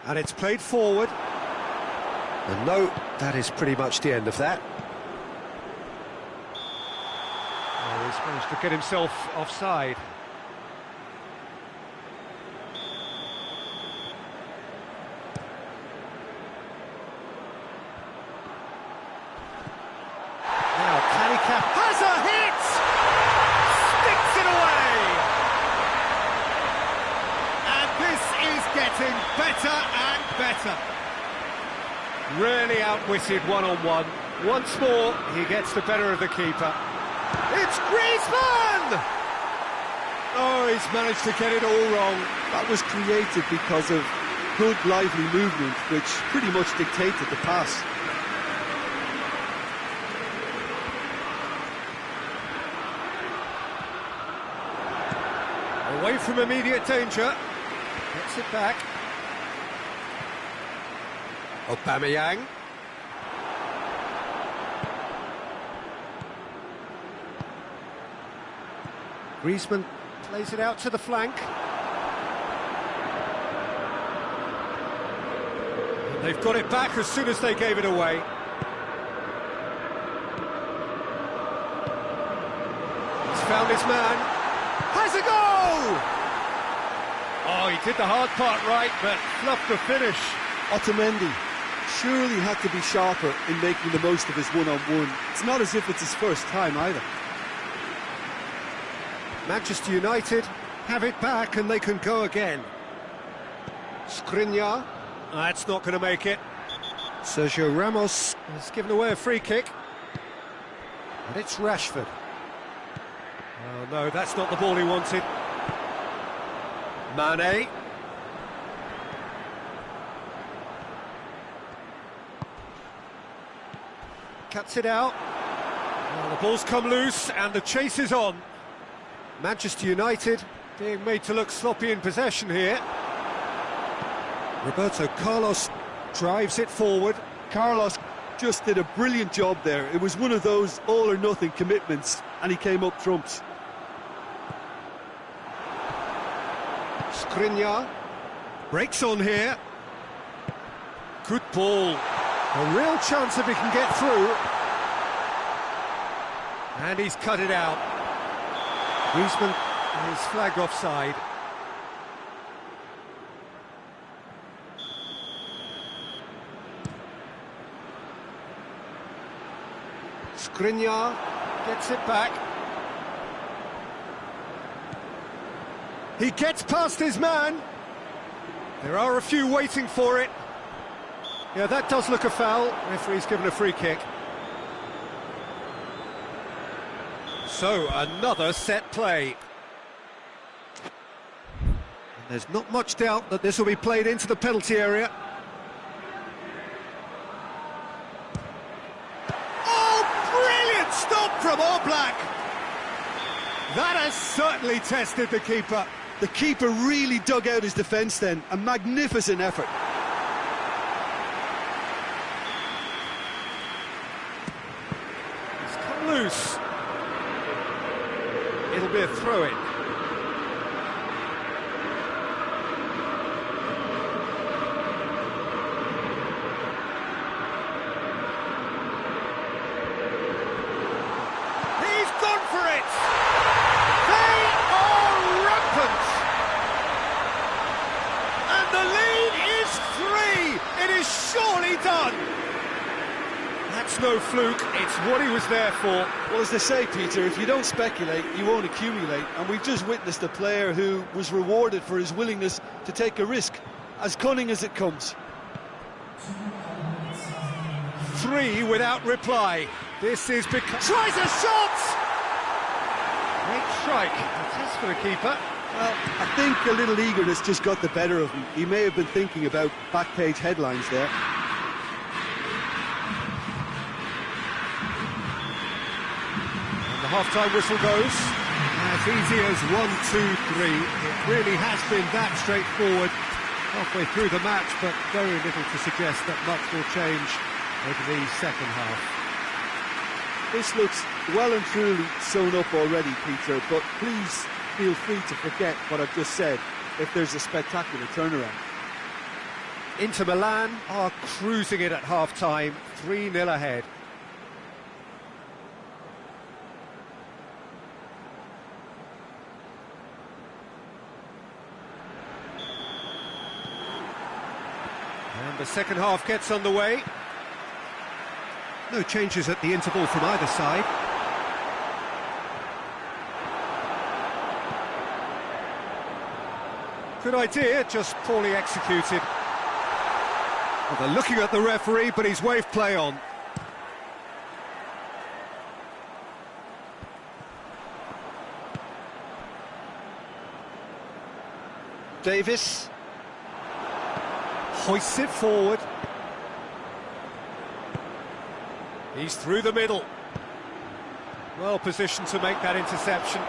And it's played forward. And no, that is pretty much the end of that. Oh, he's managed to get himself offside. Has a hit! Sticks it away! And this is getting better and better. Really outwitted one-on-one. Once more, he gets the better of the keeper. It's Griezmann! Oh, he's managed to get it all wrong. That was created because of good, lively movement, which pretty much dictated the pass. Away from immediate danger. Gets it back. Aubameyang. Griezmann plays it out to the flank. And they've got it back as soon as they gave it away. He's found his man. Has a goal! Oh, he did the hard part right, but fluffed the finish. Otamendi surely had to be sharper in making the most of his one-on-one. It's not as if it's his first time either. Manchester United have it back and they can go again. Skriniar, that's not going to make it. Sergio Ramos has given away a free kick. And it's Rashford. Oh no, that's not the ball he wanted. Mane. Cuts it out. Well, the ball's come loose and the chase is on. Manchester United being made to look sloppy in possession here. Roberto Carlos drives it forward. Carlos just did a brilliant job there. It was one of those all-or-nothing commitments, and he came up trumps. Skriniar breaks on here. Good ball. A real chance if he can get through. And he's cut it out. Griezmann is flagged offside. Skriniar gets it back. He gets past his man. There are a few waiting for it. Yeah, that does look a foul. Referee's given a free kick. So, another set play. And there's not much doubt that this will be played into the penalty area. Stop from Oblak! That has certainly tested the keeper. The keeper really dug out his defence then. A magnificent effort. It's come loose. It'll be a throw-in. Surely done! That's no fluke, it's what he was there for. Well, as they say, Peter, if you don't speculate, you won't accumulate. And we've just witnessed a player who was rewarded for his willingness to take a risk, as cunning as it comes. 3 without reply. This is because... Tries a shot! Great strike. A test for the keeper. Well, I think a little eagerness just got the better of him. He may have been thinking about back-page headlines there. And the half-time whistle goes. As easy as 1, 2, 3. It really has been that straightforward halfway through the match, but very little to suggest that much will change over the second half. This looks well and truly sewn up already, Peter, but please feel free to forget what I've just said if there's a spectacular turnaround. Inter Milan are cruising it at half-time, 3-0 ahead. And the second half gets underway. No changes at the interval from either side. Good idea, just poorly executed. Well, they're looking at the referee, but he's waved play on. Davis hoists it forward. He's through the middle. Well positioned to make that interception.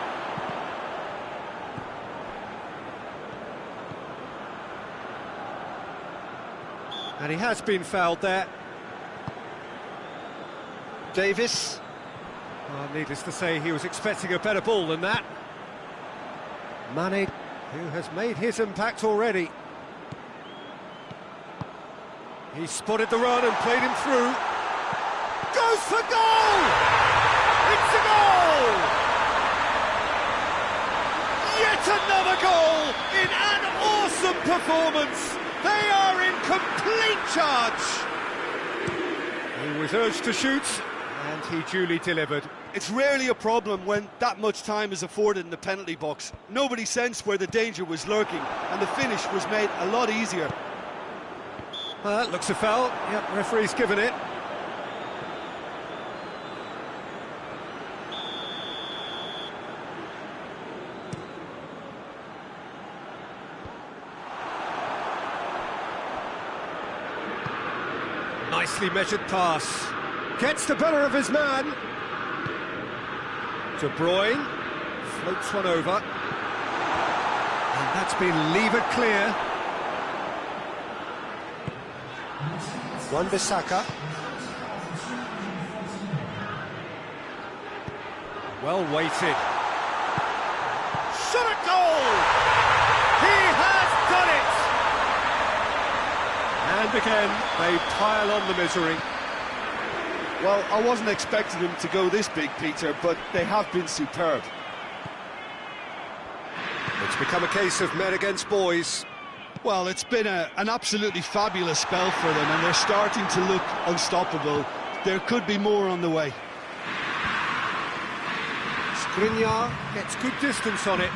And he has been fouled there. Davis. Well, needless to say, he was expecting a better ball than that. Mane, who has made his impact already. He spotted the run and played him through. Goes for goal! It's a goal! Yet another goal in an awesome performance. They are in complete charge. He was urged to shoot, and he duly delivered. It's rarely a problem when that much time is afforded in the penalty box. Nobody sensed where the danger was lurking, and the finish was made a lot easier. Well, that looks a foul. Yep, referee's given it. Nicely measured pass. Gets the better of his man. De Bruyne floats one over. And that's been levered clear. Wan-Bissaka. Well weighted. Shot at goal! He has done it! And again, they pile on the misery. Well, I wasn't expecting them to go this big, Peter, but they have been superb. It's become a case of men against boys. Well, it's been an absolutely fabulous spell for them, and they're starting to look unstoppable. There could be more on the way. Skriniar gets good distance on it.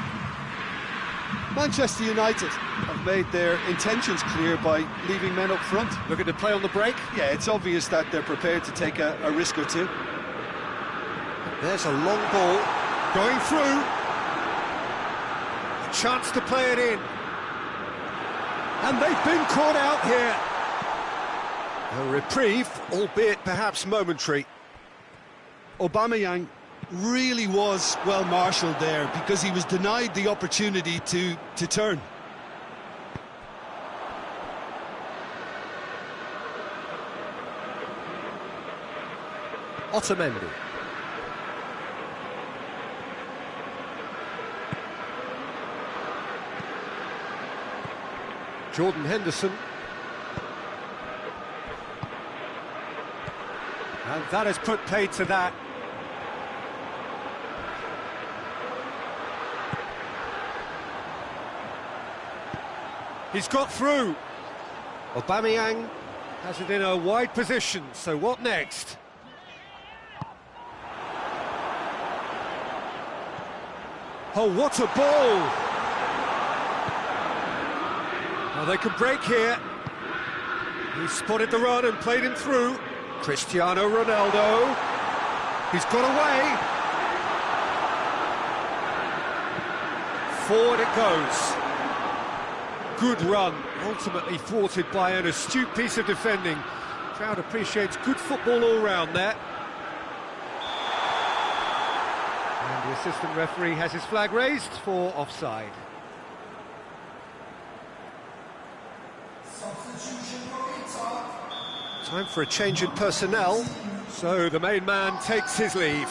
Manchester United have made their intentions clear by leaving men up front. Looking to play on the break. Yeah, it's obvious that they're prepared to take a risk or two. There's a long ball going through. A chance to play it in. And they've been caught out here. A reprieve, albeit perhaps momentary. Aubameyang really was well marshalled there because he was denied the opportunity to turn. Otamendi. Jordan Henderson. And that has put paid to that. He's got through. Aubameyang has it in a wide position, so what next? Oh, what a ball! Now they can break here. He spotted the run and played him through. Cristiano Ronaldo. He's got away. Forward it goes. Good run, ultimately thwarted by an astute piece of defending. Crowd appreciates good football all round there. And the assistant referee has his flag raised for offside. Time for a change in personnel. So the main man takes his leave.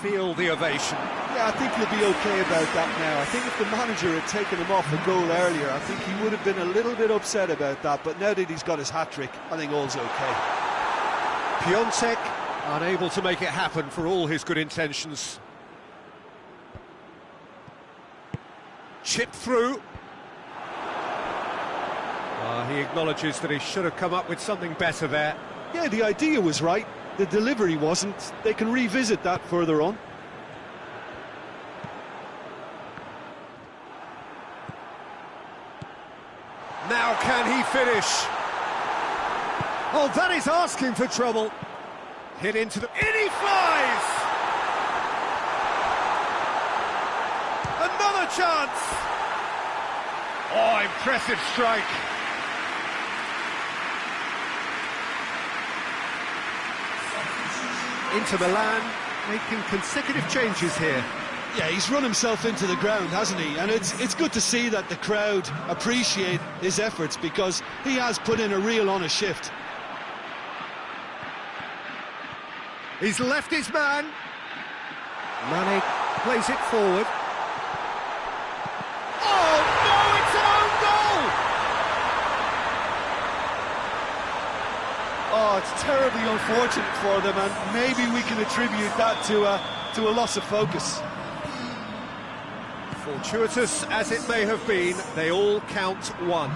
Feel the ovation. Yeah, I think he'll be okay about that now. I think if the manager had taken him off a goal earlier, I think he would have been a little bit upset about that. But now that he's got his hat-trick, I think all's okay. Piontek unable to make it happen for all his good intentions. Chip through. He acknowledges that he should have come up with something better there. Yeah, the idea was right. The delivery wasn't. They can revisit that further on. Now can he finish? Oh, that is asking for trouble. Hit into the... In he flies! Another chance! Oh, impressive strike. Inter Milan making consecutive changes here. Yeah, he's run himself into the ground, hasn't he? And it's good to see that the crowd appreciate his efforts because he has put in a real honest shift. He's left his man. Mane plays it forward. Oh, no, it's an own goal! Oh, it's terribly unfortunate for them, and maybe we can attribute that to a loss of focus. Fortuitous as it may have been, they all count one.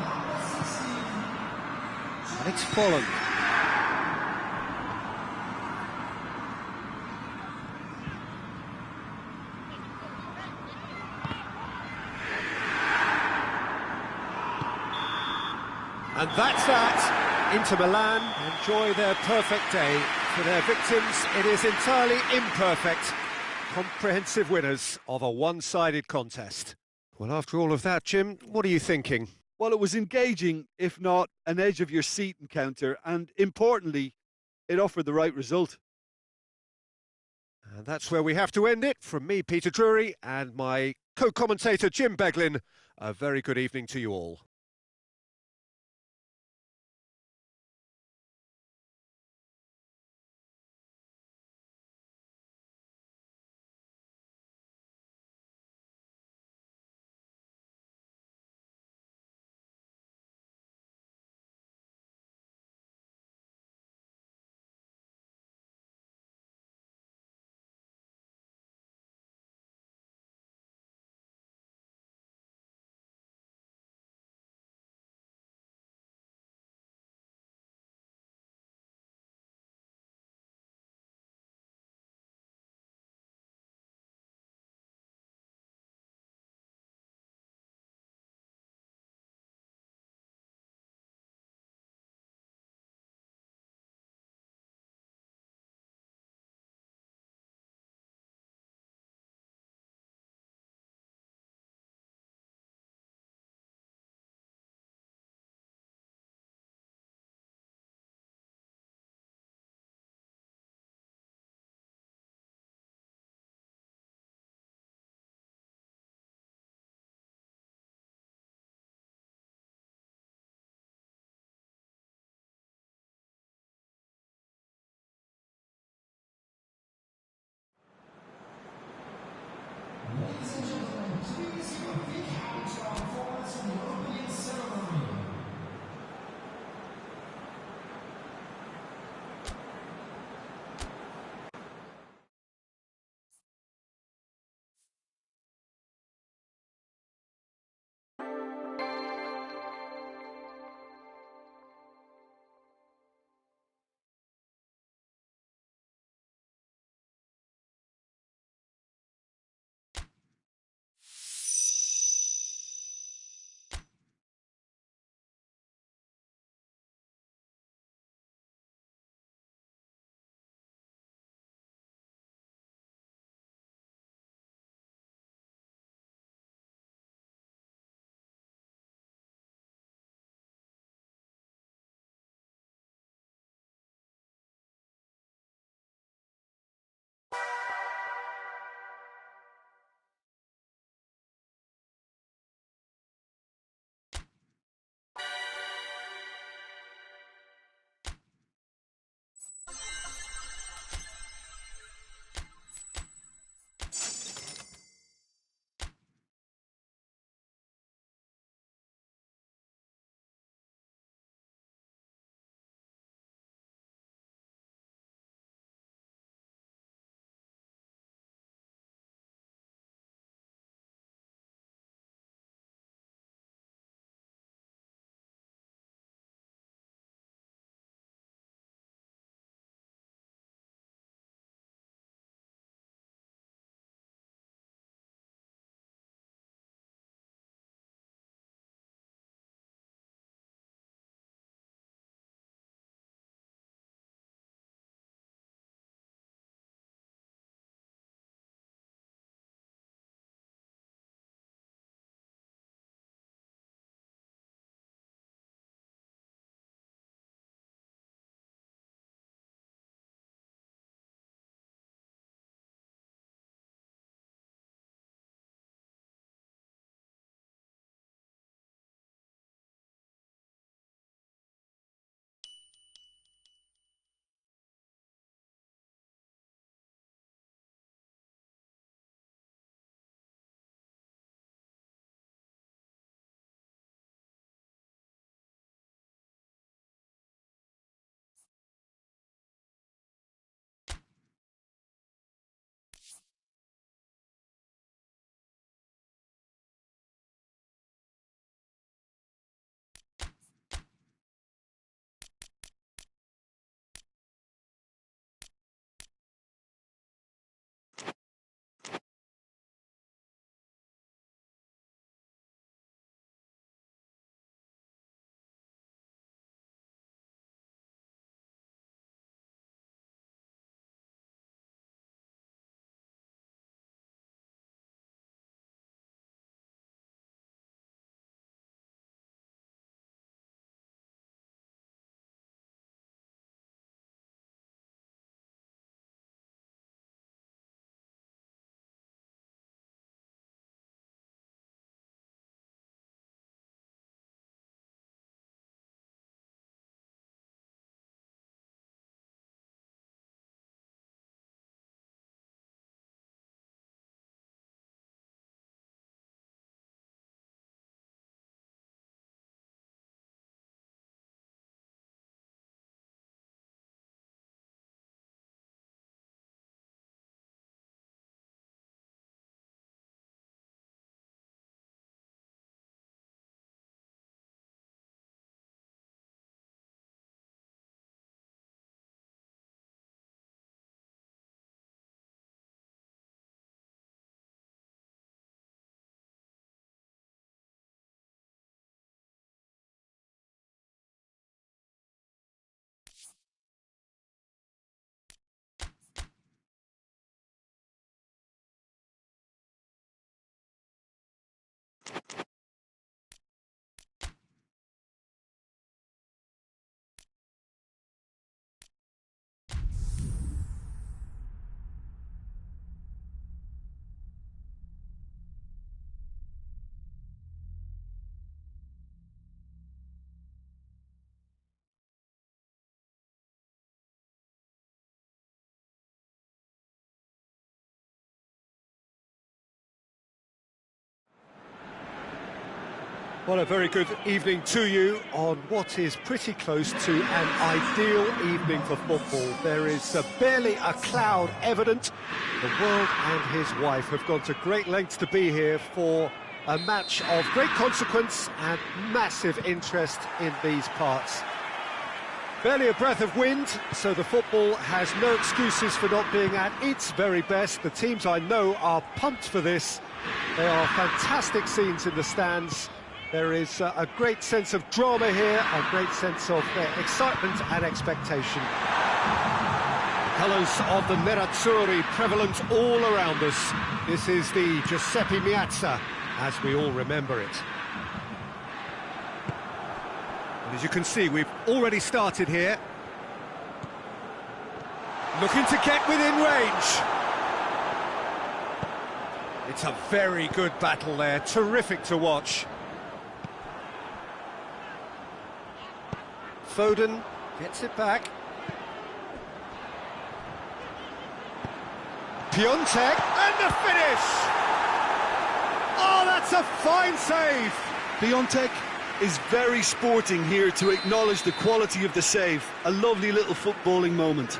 And it's fallen. And that's that. Inter Milan enjoy their perfect day. For their victims, it is entirely imperfect. Comprehensive winners of a one-sided contest. Well, after all of that, Jim, what are you thinking? Well, it was engaging, if not an edge-of-your-seat encounter, and importantly, it offered the right result. And that's where we have to end it. From me, Peter Drury, and my co-commentator, Jim Beglin, a very good evening to you all. Well, a very good evening to you on what is pretty close to an ideal evening for football. There is barely a cloud evident. The world and his wife have gone to great lengths to be here for a match of great consequence and massive interest in these parts. Barely a breath of wind, so the football has no excuses for not being at its very best. The teams I know are pumped for this. There are fantastic scenes in the stands. There is a great sense of drama here, a great sense of excitement and expectation. Colours of the Nerazzurri prevalent all around us. This is the Giuseppe Meazza, as we all remember it. And as you can see, we've already started here. Looking to get within range. It's a very good battle there, terrific to watch. Foden gets it back. Piontek, and the finish! Oh, that's a fine save! Piontek is very sporting here to acknowledge the quality of the save. A lovely little footballing moment.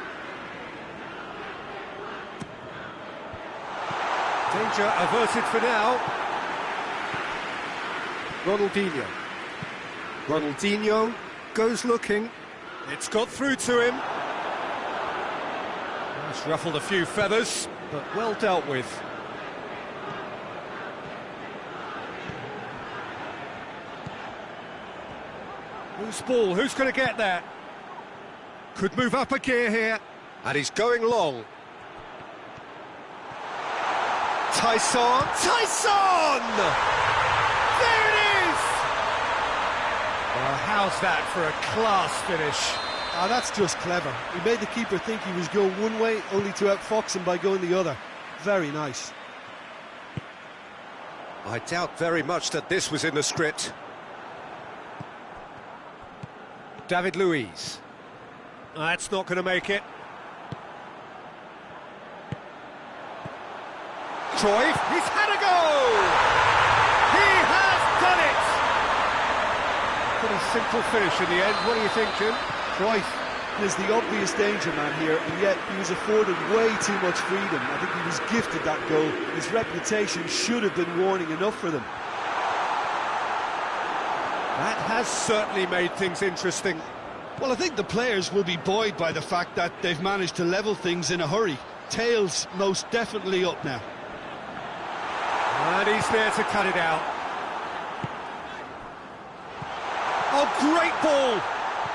Danger averted for now. Ronaldinho goes looking. It's got through to him. It's ruffled a few feathers, but well dealt with. Loose ball, who's going to get that? Could move up a gear here. And he's going long. Tyson! There it is! Well, how's that for a class finish? Ah, that's just clever. He made the keeper think he was going one way, only to outfox him by going the other. Very nice. I doubt very much that this was in the script. David Luiz. That's not going to make it. Cruyff, he's had a go! He has done it! Pretty simple finish in the end. What do you think, Jim? Cruyff is the obvious danger man here, and yet he was afforded way too much freedom. I think he was gifted that goal. His reputation should have been warning enough for them. That has certainly made things interesting. Well, I think the players will be buoyed by the fact that they've managed to level things in a hurry. Tails most definitely up now. And he's there to cut it out. Oh, great ball!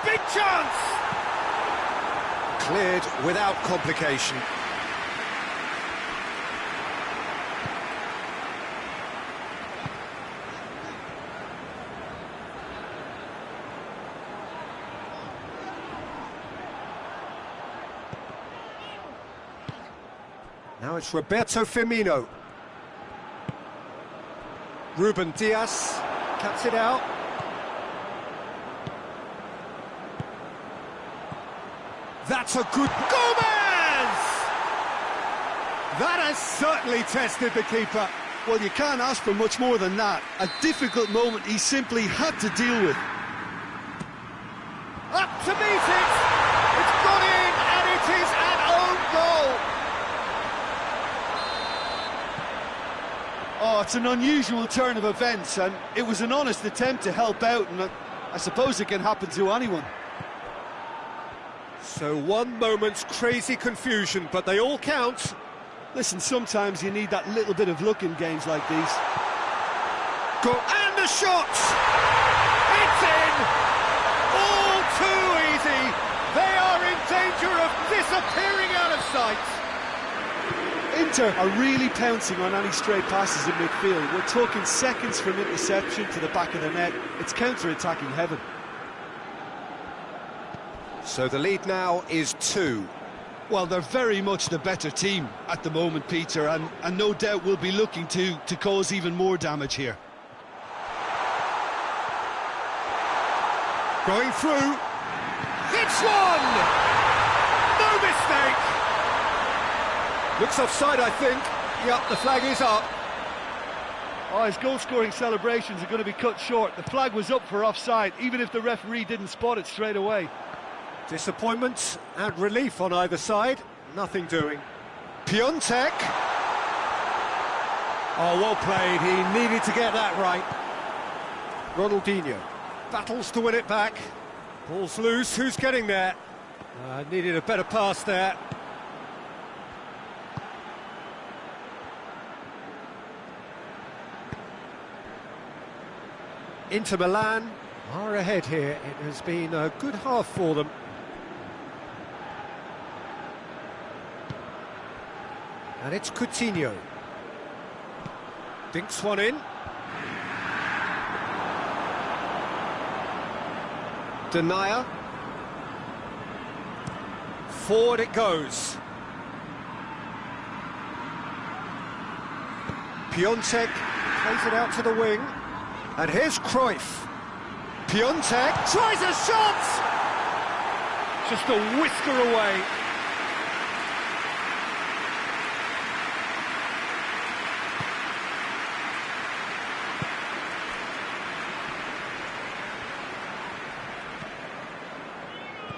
Big chance! Cleared without complication. Now it's Roberto Firmino. Ruben Dias cuts it out. That's a good... Gomez! That has certainly tested the keeper. Well, you can't ask for much more than that. A difficult moment he simply had to deal with. Up to meet it! It's gone in, and it is an own goal! Oh, it's an unusual turn of events, and it was an honest attempt to help out, and I suppose it can happen to anyone. So one moment's crazy confusion, but they all count. Listen, sometimes you need that little bit of luck in games like these. Go, and the shot! It's in! All too easy! They are in danger of disappearing out of sight! Inter are really pouncing on any stray passes in midfield. We're talking seconds from interception to the back of the net. It's counter-attacking heaven. So the lead now is 2. Well, they're very much the better team at the moment, Peter, and no doubt will be looking to cause even more damage here. Going through. It's one! No mistake! Looks offside, I think. Yep, the flag is up. Oh, his goal-scoring celebrations are going to be cut short. The flag was up for offside, even if the referee didn't spot it straight away. Disappointment and relief on either side. Nothing doing. Piontek. Oh, well played. He needed to get that right. Ronaldinho battles to win it back. Ball's loose. Who's getting there? Needed a better pass there. Inter Milan are ahead here. It has been a good half for them. And it's Coutinho. Dinks one in. Denier. Forward it goes. Piontek plays it out to the wing. And here's Cruyff. Piontek tries a shot! Just a whisker away.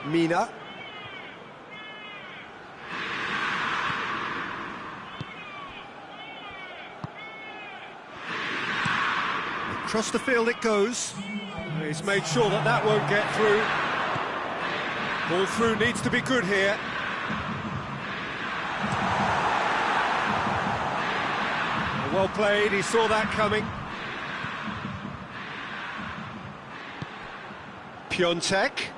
Mina. Across the field it goes. He's made sure that that won't get through. Ball through needs to be good here. Well played, he saw that coming. Piontek.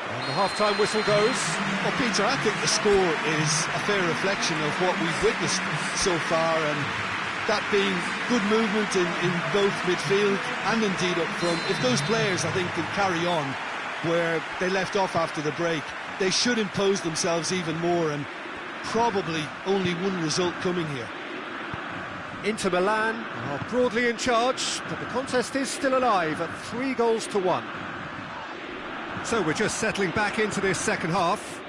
And the half-time whistle goes. Well, Peter, I think the score is a fair reflection of what we've witnessed so far, and that being good movement in both midfield and indeed up front. If those players, I think, can carry on where they left off after the break, they should impose themselves even more, and probably only one result coming here. Inter Milan are broadly in charge, but the contest is still alive at 3-1. So we're just settling back into this second half.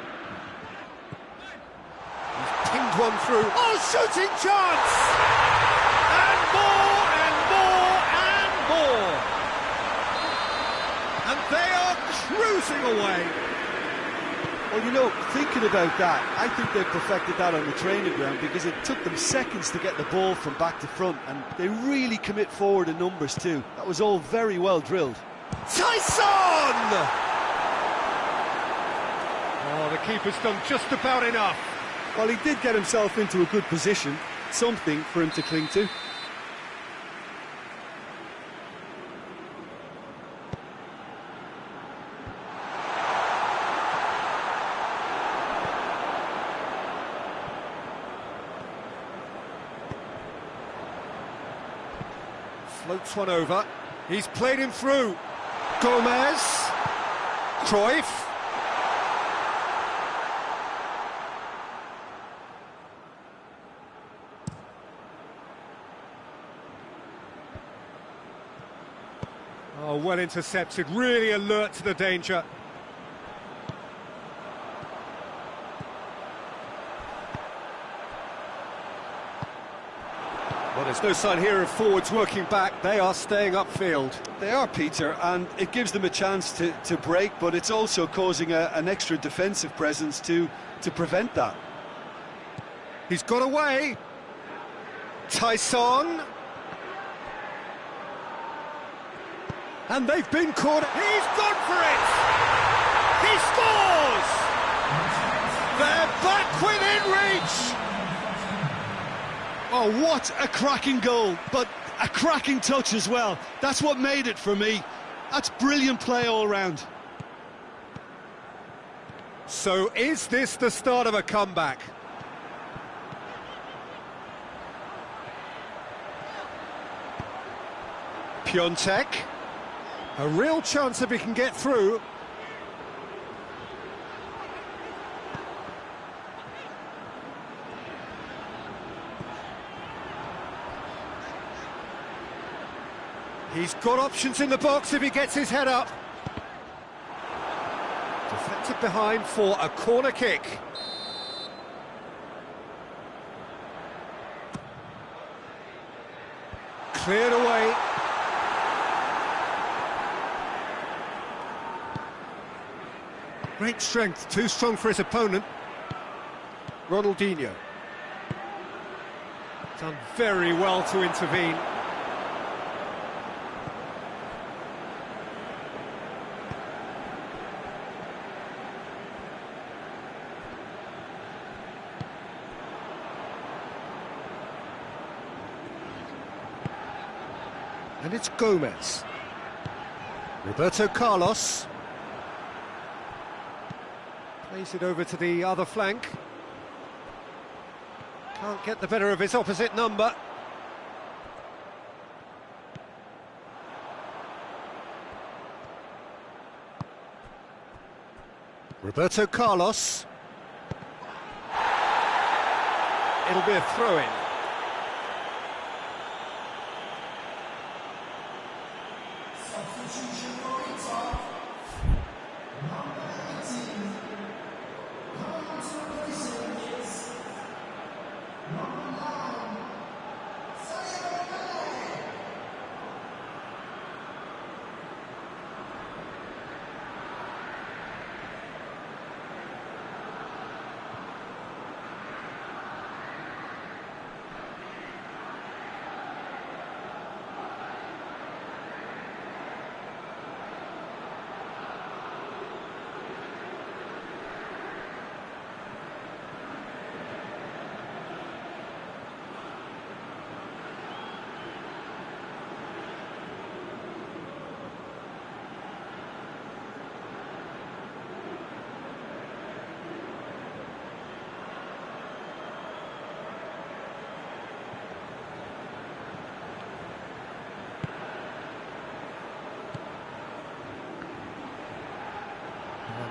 He's pinged one through. Oh, shooting chance! And more and more and more. And they are cruising away. Well, you know, thinking about that, I think they perfected that on the training ground, because it took them seconds to get the ball from back to front, and they really commit forward in numbers too. That was all very well drilled. Tyson! Oh, the keeper's done just about enough. Well, he did get himself into a good position, something for him to cling to. Floats one over. He's played him through. Gomez. Cruyff. Oh, well intercepted, really alert to the danger. Well, there's no sign here of forwards working back. They are staying upfield. They are, Peter, and it gives them a chance to break, but it's also causing an extra defensive presence to prevent that. He's got away. Tyson. And they've been caught. He's gone for it! He scores! They're back within reach! Oh, what a cracking goal, but a cracking touch as well. That's what made it for me. That's brilliant play all round. So is this the start of a comeback? Piontek. A real chance if he can get through. He's got options in the box if he gets his head up. Deflected behind for a corner kick. Cleared away. Great strength, too strong for his opponent. Ronaldinho. Done very well to intervene. And it's Gomez. Roberto Carlos. Plays it over to the other flank. Can't get the better of his opposite number. Roberto Carlos. It'll be a throw-in.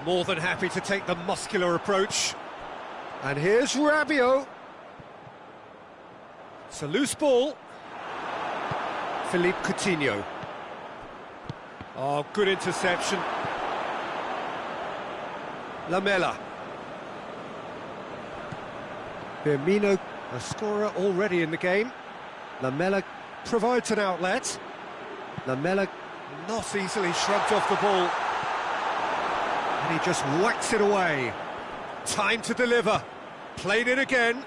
More than happy to take the muscular approach. And here's Rabiot. It's a loose ball. Philippe Coutinho. Oh, good interception. Lamela. Firmino, a scorer already in the game. Lamela provides an outlet. Lamela not easily shrugged off the ball. And he just whacks it away. Time to deliver. Played it again.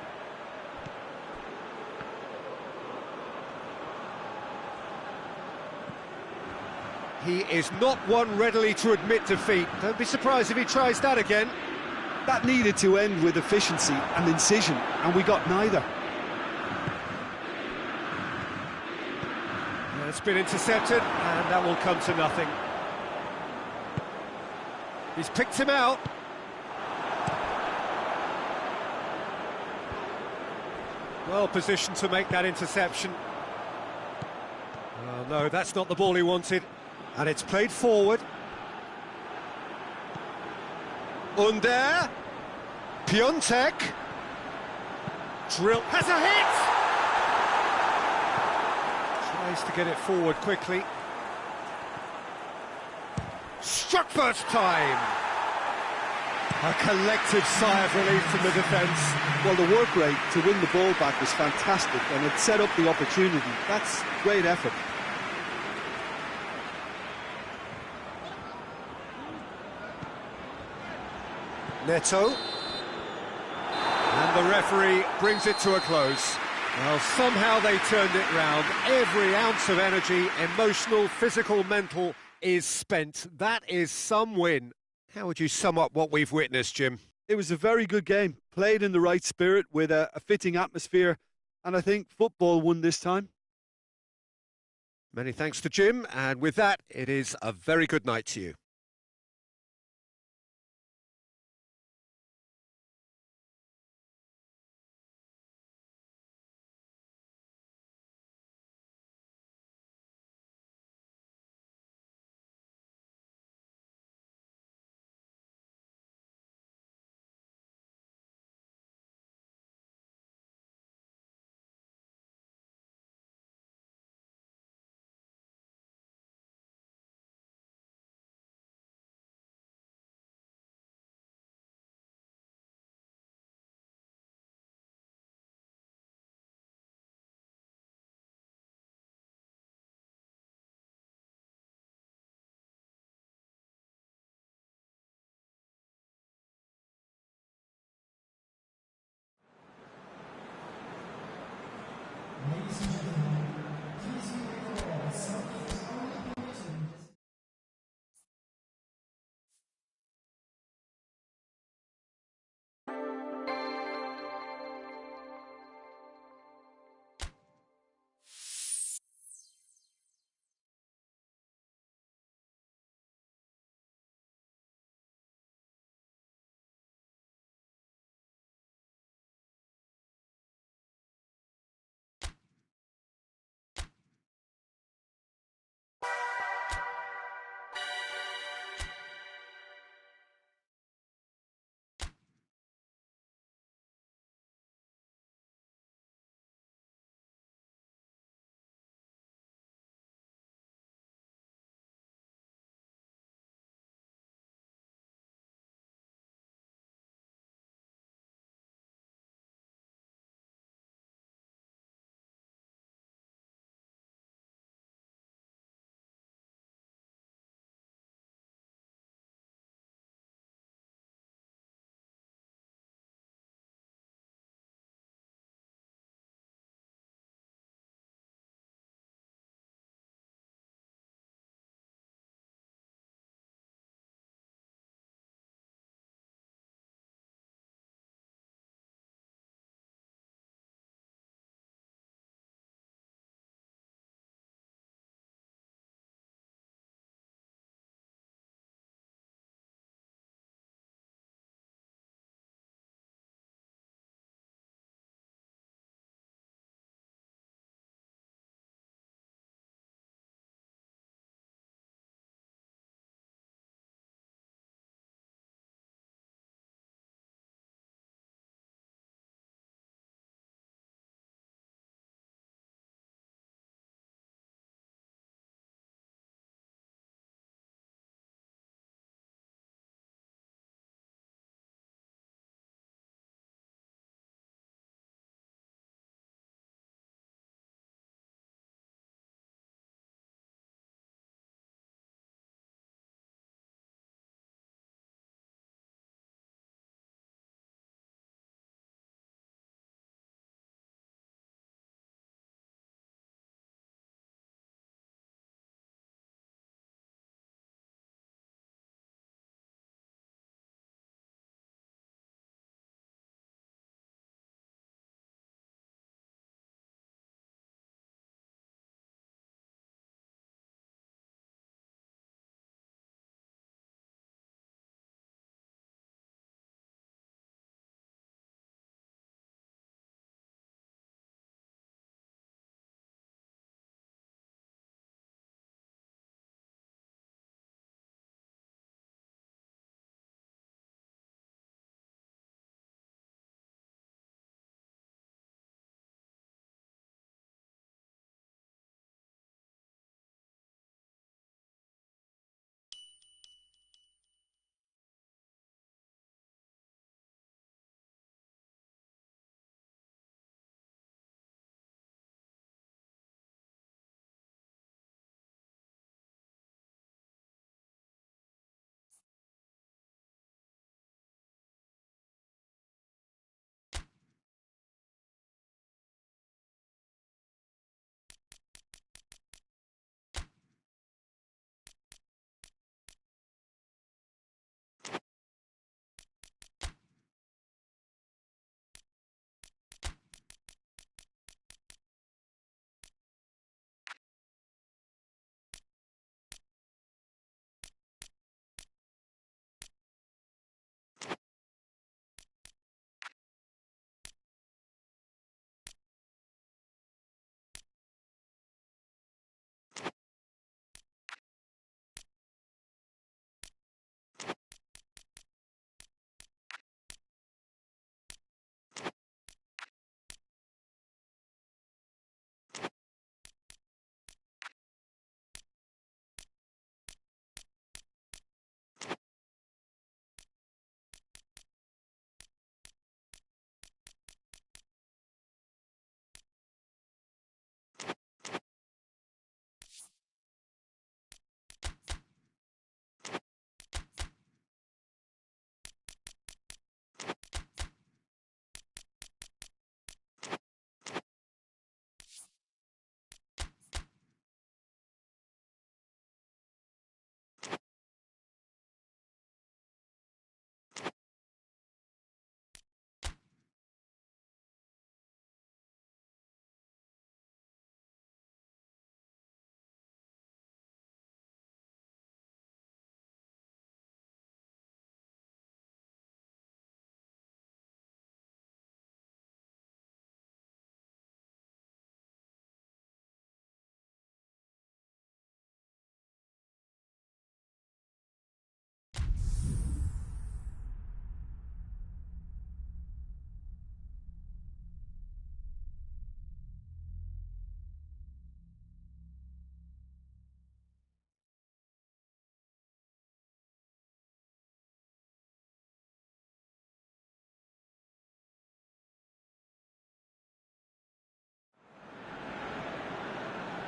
He is not one readily to admit defeat. Don't be surprised if he tries that again. That needed to end with efficiency and incision, and we got neither. It's been intercepted, and that will come to nothing. He's picked him out. Well positioned to make that interception. Oh no, that's not the ball he wanted. And it's played forward. Under. Piontek. Drill. Has a hit! Tries to get it forward quickly. Struck first time. A collective sigh of relief from the defence. Well, the work rate to win the ball back was fantastic, and it set up the opportunity. That's great effort. Neto. And the referee brings it to a close. Well, somehow they turned it round. Every ounce of energy, emotional, physical, mental, is spent. That is some win. How would you sum up what we've witnessed, Jim? It was a very good game, played in the right spirit with a fitting atmosphere, and I think football won this time. Many thanks to Jim, and with that, it is a very good night to you.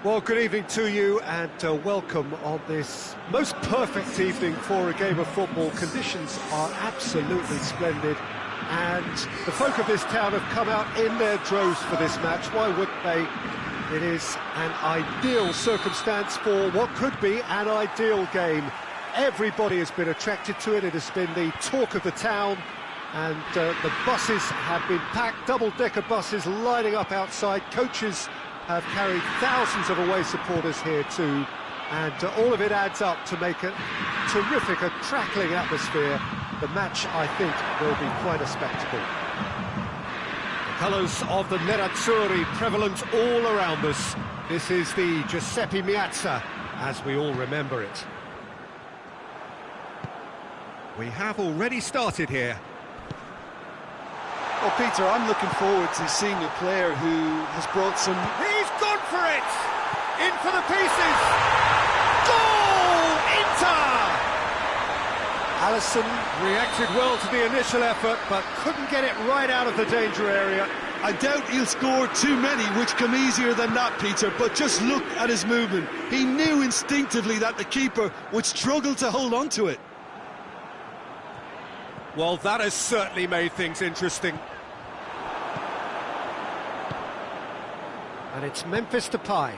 Well, good evening to you and welcome on this most perfect evening for a game of football. Conditions are absolutely splendid and the folk of this town have come out in their droves for this match. Why wouldn't they? It is an ideal circumstance for what could be an ideal game. Everybody has been attracted to it. It has been the talk of the town, and the buses have been packed, double-decker buses lining up outside. Coaches have carried thousands of away supporters here too, and all of it adds up to make a terrific, a crackling atmosphere. The match, I think, will be quite a spectacle. The colours of the Nerazzurri prevalent all around us. This is the Giuseppe Meazza, as we all remember it. We have already started here. Well, Peter, I'm looking forward to seeing a player who has brought some... He's gone for it! In for the pieces! Goal! Inter! Alisson reacted well to the initial effort, but couldn't get it right out of the danger area. I doubt he'll score too many, which come easier than that, Peter, but just look at his movement. He knew instinctively that the keeper would struggle to hold on to it. Well, that has certainly made things interesting. And it's Memphis Depay.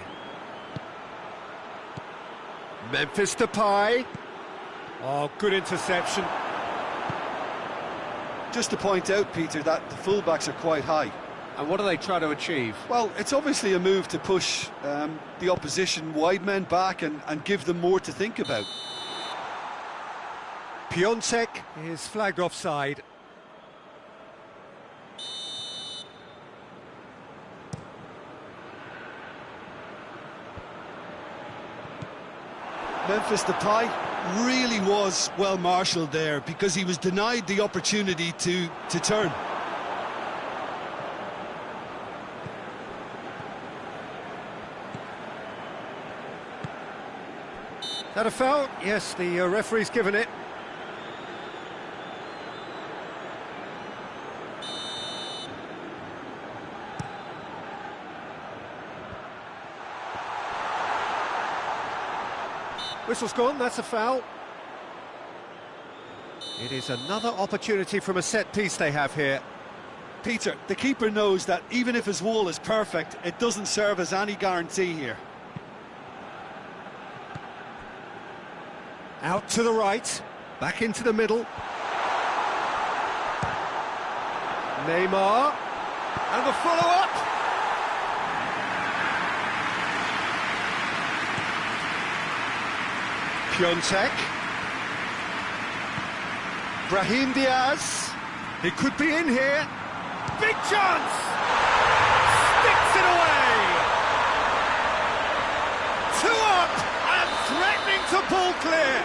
Memphis Depay. Oh, good interception. Just to point out, Peter, that the fullbacks are quite high. And what do they try to achieve? Well, it's obviously a move to push the opposition wide men back and give them more to think about. Piontek is flagged offside. Memphis Depay really was well marshalled there because he was denied the opportunity to turn. Is that a foul? Yes, the referee's given it. Whistle's gone, that's a foul. It is another opportunity from a set piece they have here. Peter, the keeper knows that even if his wall is perfect, it doesn't serve as any guarantee here. Out to the right, back into the middle. Neymar, and the follow-up. Piontek. Brahim Diaz. He could be in here. Big chance! Sticks it away! 2 up and threatening to pull clear.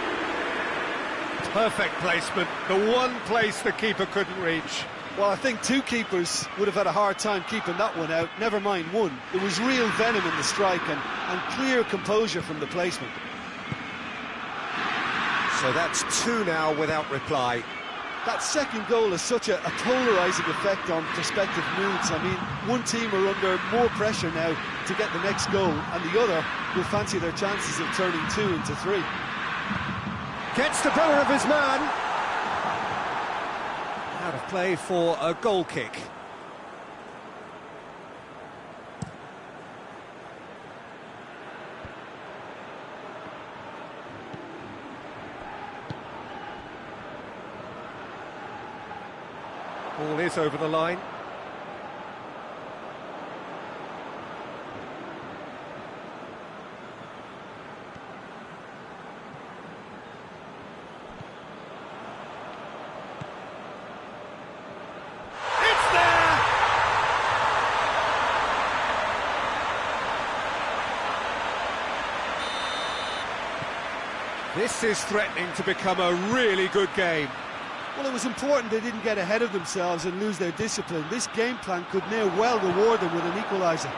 Perfect placement. The one place the keeper couldn't reach. Well, I think 2 keepers would have had a hard time keeping that one out, never mind 1. There was real venom in the strike and clear composure from the placement. So that's 2 now without reply. That second goal has such a polarising effect on prospective moods. I mean, one team are under more pressure now to get the next goal, and the other will fancy their chances of turning 2 into 3. Gets the better of his man. Out of play for a goal kick. Ball is over the line. It's there! This is threatening to become a really good game. Well, it was important they didn't get ahead of themselves and lose their discipline. This game plan could now well reward them with an equaliser.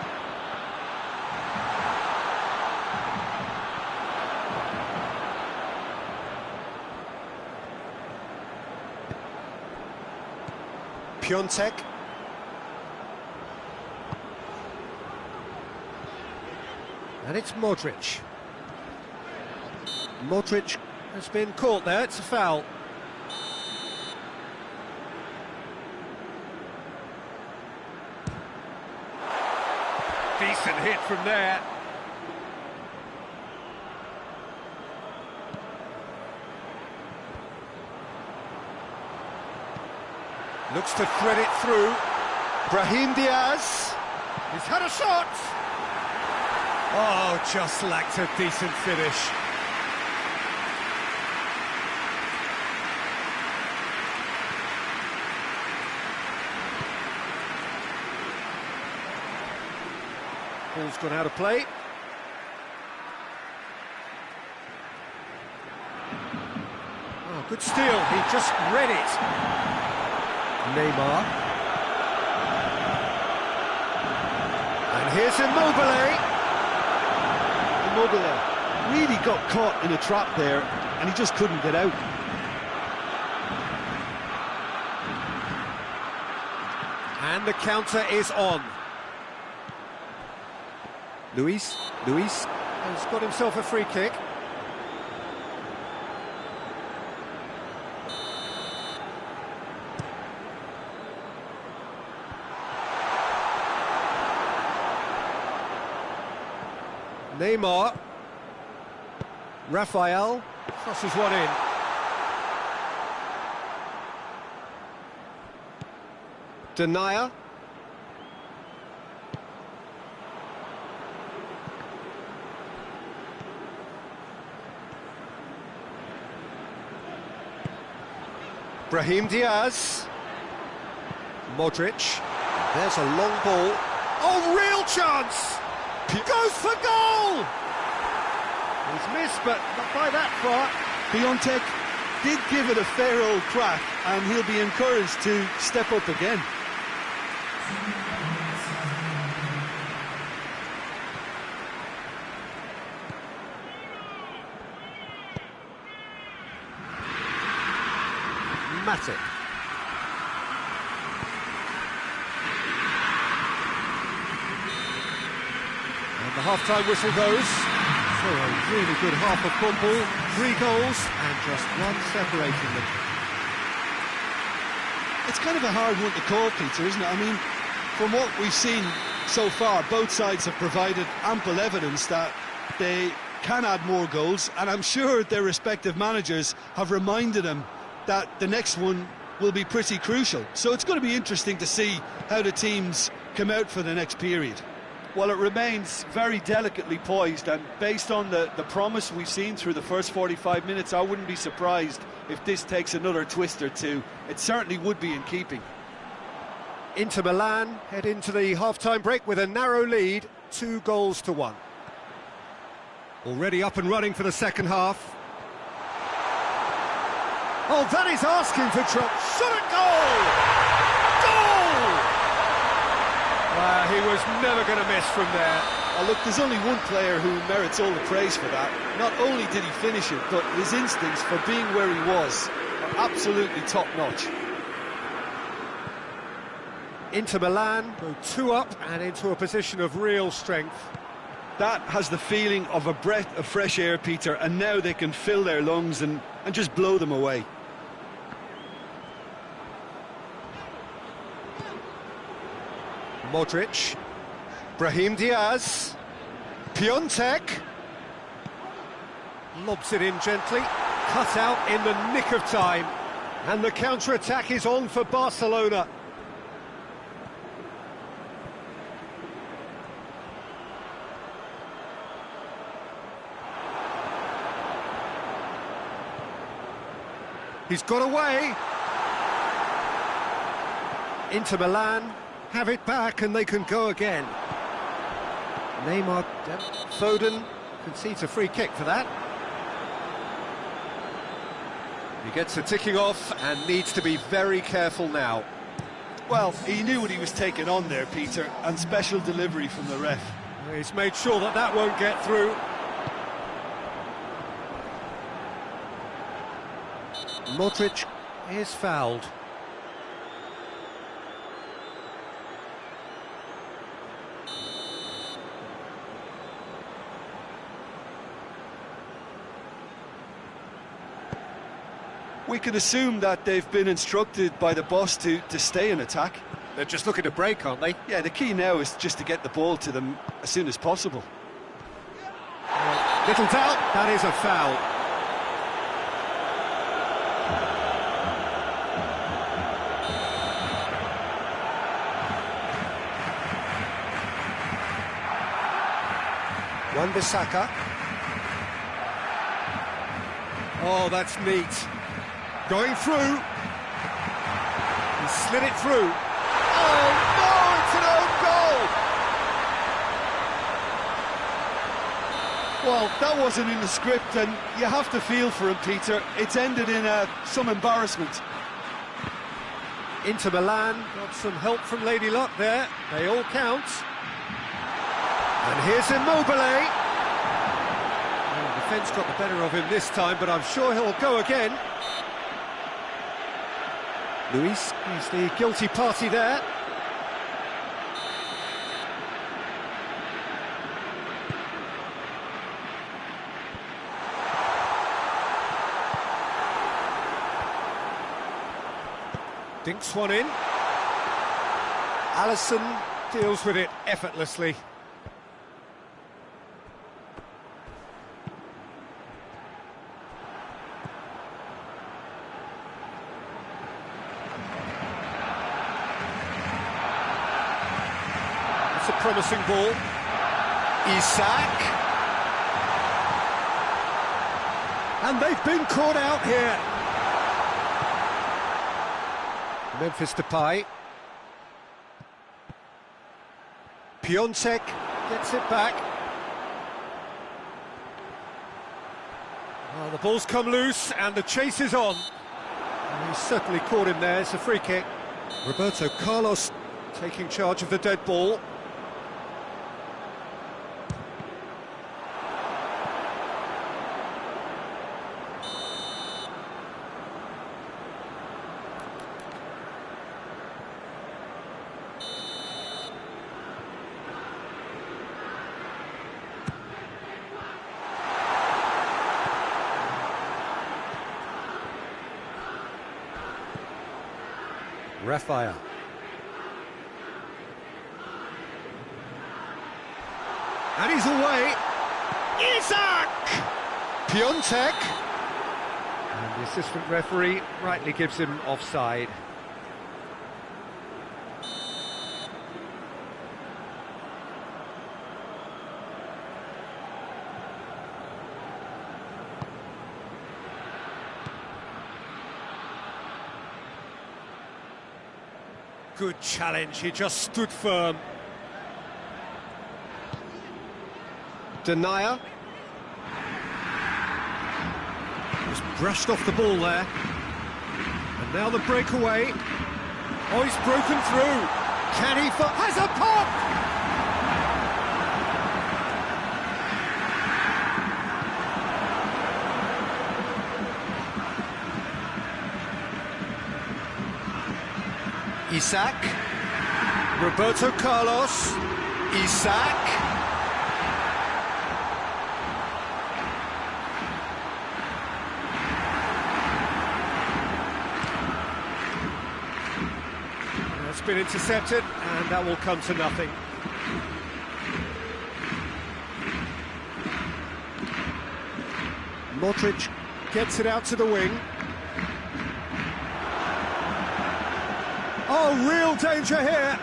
Piontek. And it's Modric. Modric has been caught there, it's a foul. Decent hit from there. Looks to thread it through. Brahim Diaz. He's had a shot. Oh, just lacked a decent finish. Ball's gone out of play. Oh, good steal. He just read it. Neymar. And here's Immobile. Immobile really got caught in a trap there, and he just couldn't get out. And the counter is on. Luis has got himself a free kick. Neymar. Rafael crosses one in. Denier. Brahim Diaz. Modric. There's a long ball. Oh, real chance! Goes for goal! He's missed, but not by that far. Piontek did give it a fair old crack, and he'll be encouraged to step up again. Matic. And the half-time whistle goes. So a really good half of football, 3 goals and just one separating them. It's kind of a hard one to call, Peter, isn't it? I mean, from what we've seen so far, both sides have provided ample evidence that they can add more goals, and I'm sure their respective managers have reminded them that the next one will be pretty crucial. So it's going to be interesting to see how the teams come out for the next period. Well, it remains very delicately poised, and based on the promise we've seen through the first 45 minutes, I wouldn't be surprised if this takes another twist or two. It certainly would be in keeping. Inter Milan head into the half-time break with a narrow lead, 2-1. Already up and running for the second half. Oh, that is asking for trouble. Shot at goal! Goal! He was never going to miss from there. Look, there's only one player who merits all the praise for that. Not only did he finish it, but his instincts for being where he was are absolutely top-notch. Inter Milan go 2 up and into a position of real strength. That has the feeling of a breath of fresh air, Peter, and now they can fill their lungs and just blow them away. Modric, Brahim Diaz, Piontek, lobs it in gently, cut out in the nick of time, and the counter-attack is on for Barcelona. He's got away. Inter Milan have it back and they can go again. Neymar, Foden concedes a free kick for that. He gets a ticking off and needs to be very careful now. Well, he knew what he was taking on there, Peter, and special delivery from the ref. He's made sure that that won't get through. Modric is fouled. We can assume that they've been instructed by the boss to stay in attack. They're just looking to break, aren't they? Yeah, the key now is just to get the ball to them as soon as possible. Little doubt, that is a foul. Wan-Bissaka. Oh, that's neat. Going through. He slid it through. Oh, no, it's an own goal! Well, that wasn't in the script, and you have to feel for him, Peter. It's ended in some embarrassment. Inter Milan got some help from Lady Luck there. They all count. And here's Immobile. Well, the defence got the better of him this time, but I'm sure he'll go again. Luis, he's the guilty party there. Dinks one in. Alisson deals with it effortlessly. It's a promising ball. Isak. And they've been caught out here. Memphis Depay. Piontek gets it back. Well, the ball's come loose and the chase is on. And he's certainly caught him there. It's a free kick. Roberto Carlos taking charge of the dead ball. Raphael. And he's away. Isak! Piontek. And the assistant referee rightly gives him offside. Good challenge, he just stood firm. Denier. Just brushed off the ball there. And now the breakaway. Oh, he's broken through. Can he... has a pop! Isak, Roberto Carlos, Isak. That's been intercepted, and that will come to nothing. Modric gets it out to the wing. Oh, real danger here.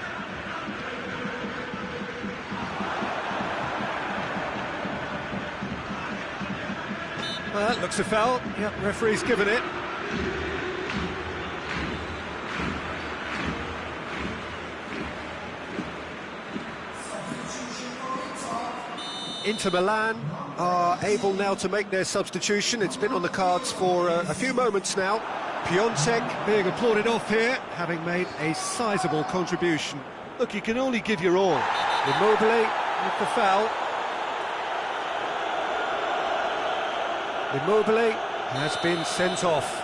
Well, that looks a foul. Yep, referee's given it. Inter Milan are able now to make their substitution. It's been on the cards for a few moments now. Piontek being applauded off here, having made a sizable contribution. Look, you can only give your all. Immobile with the foul. Immobile has been sent off.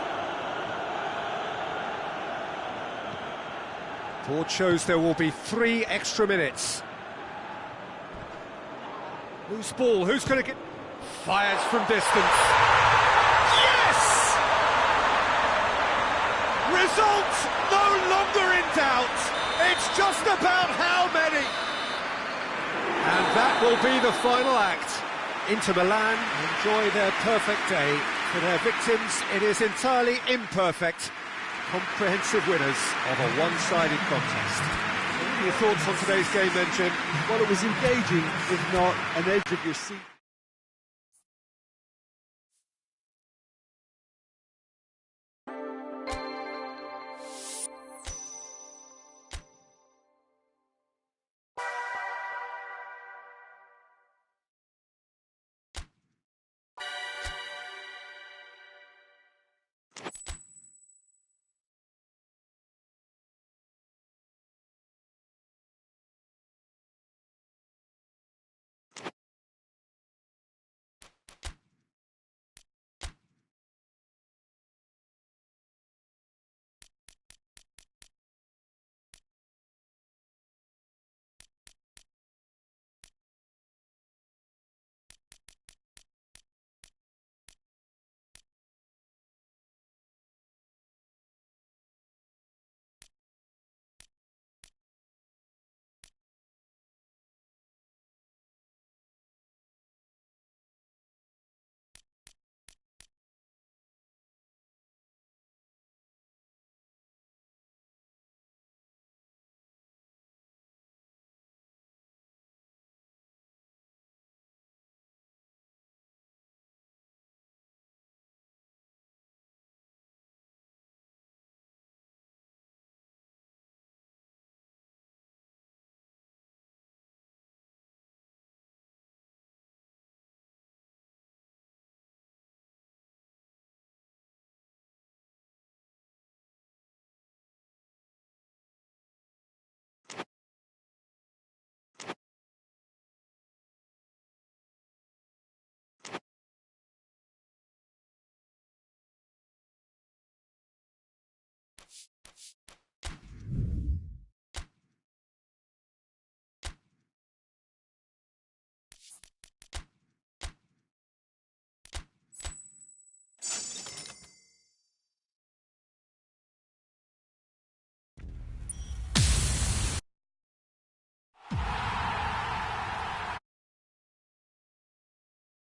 Board shows there will be 3 extra minutes. Loose ball, who's going to get... Fires from distance. Yes! Results no longer in doubt. It's just about how many. And that will be the final act. Inter Milan enjoy their perfect day. For their victims, it is entirely imperfect. Comprehensive winners of a one-sided contest. What are your thoughts on today's game then, Jim? Well, it was engaging, if not an edge of your seat.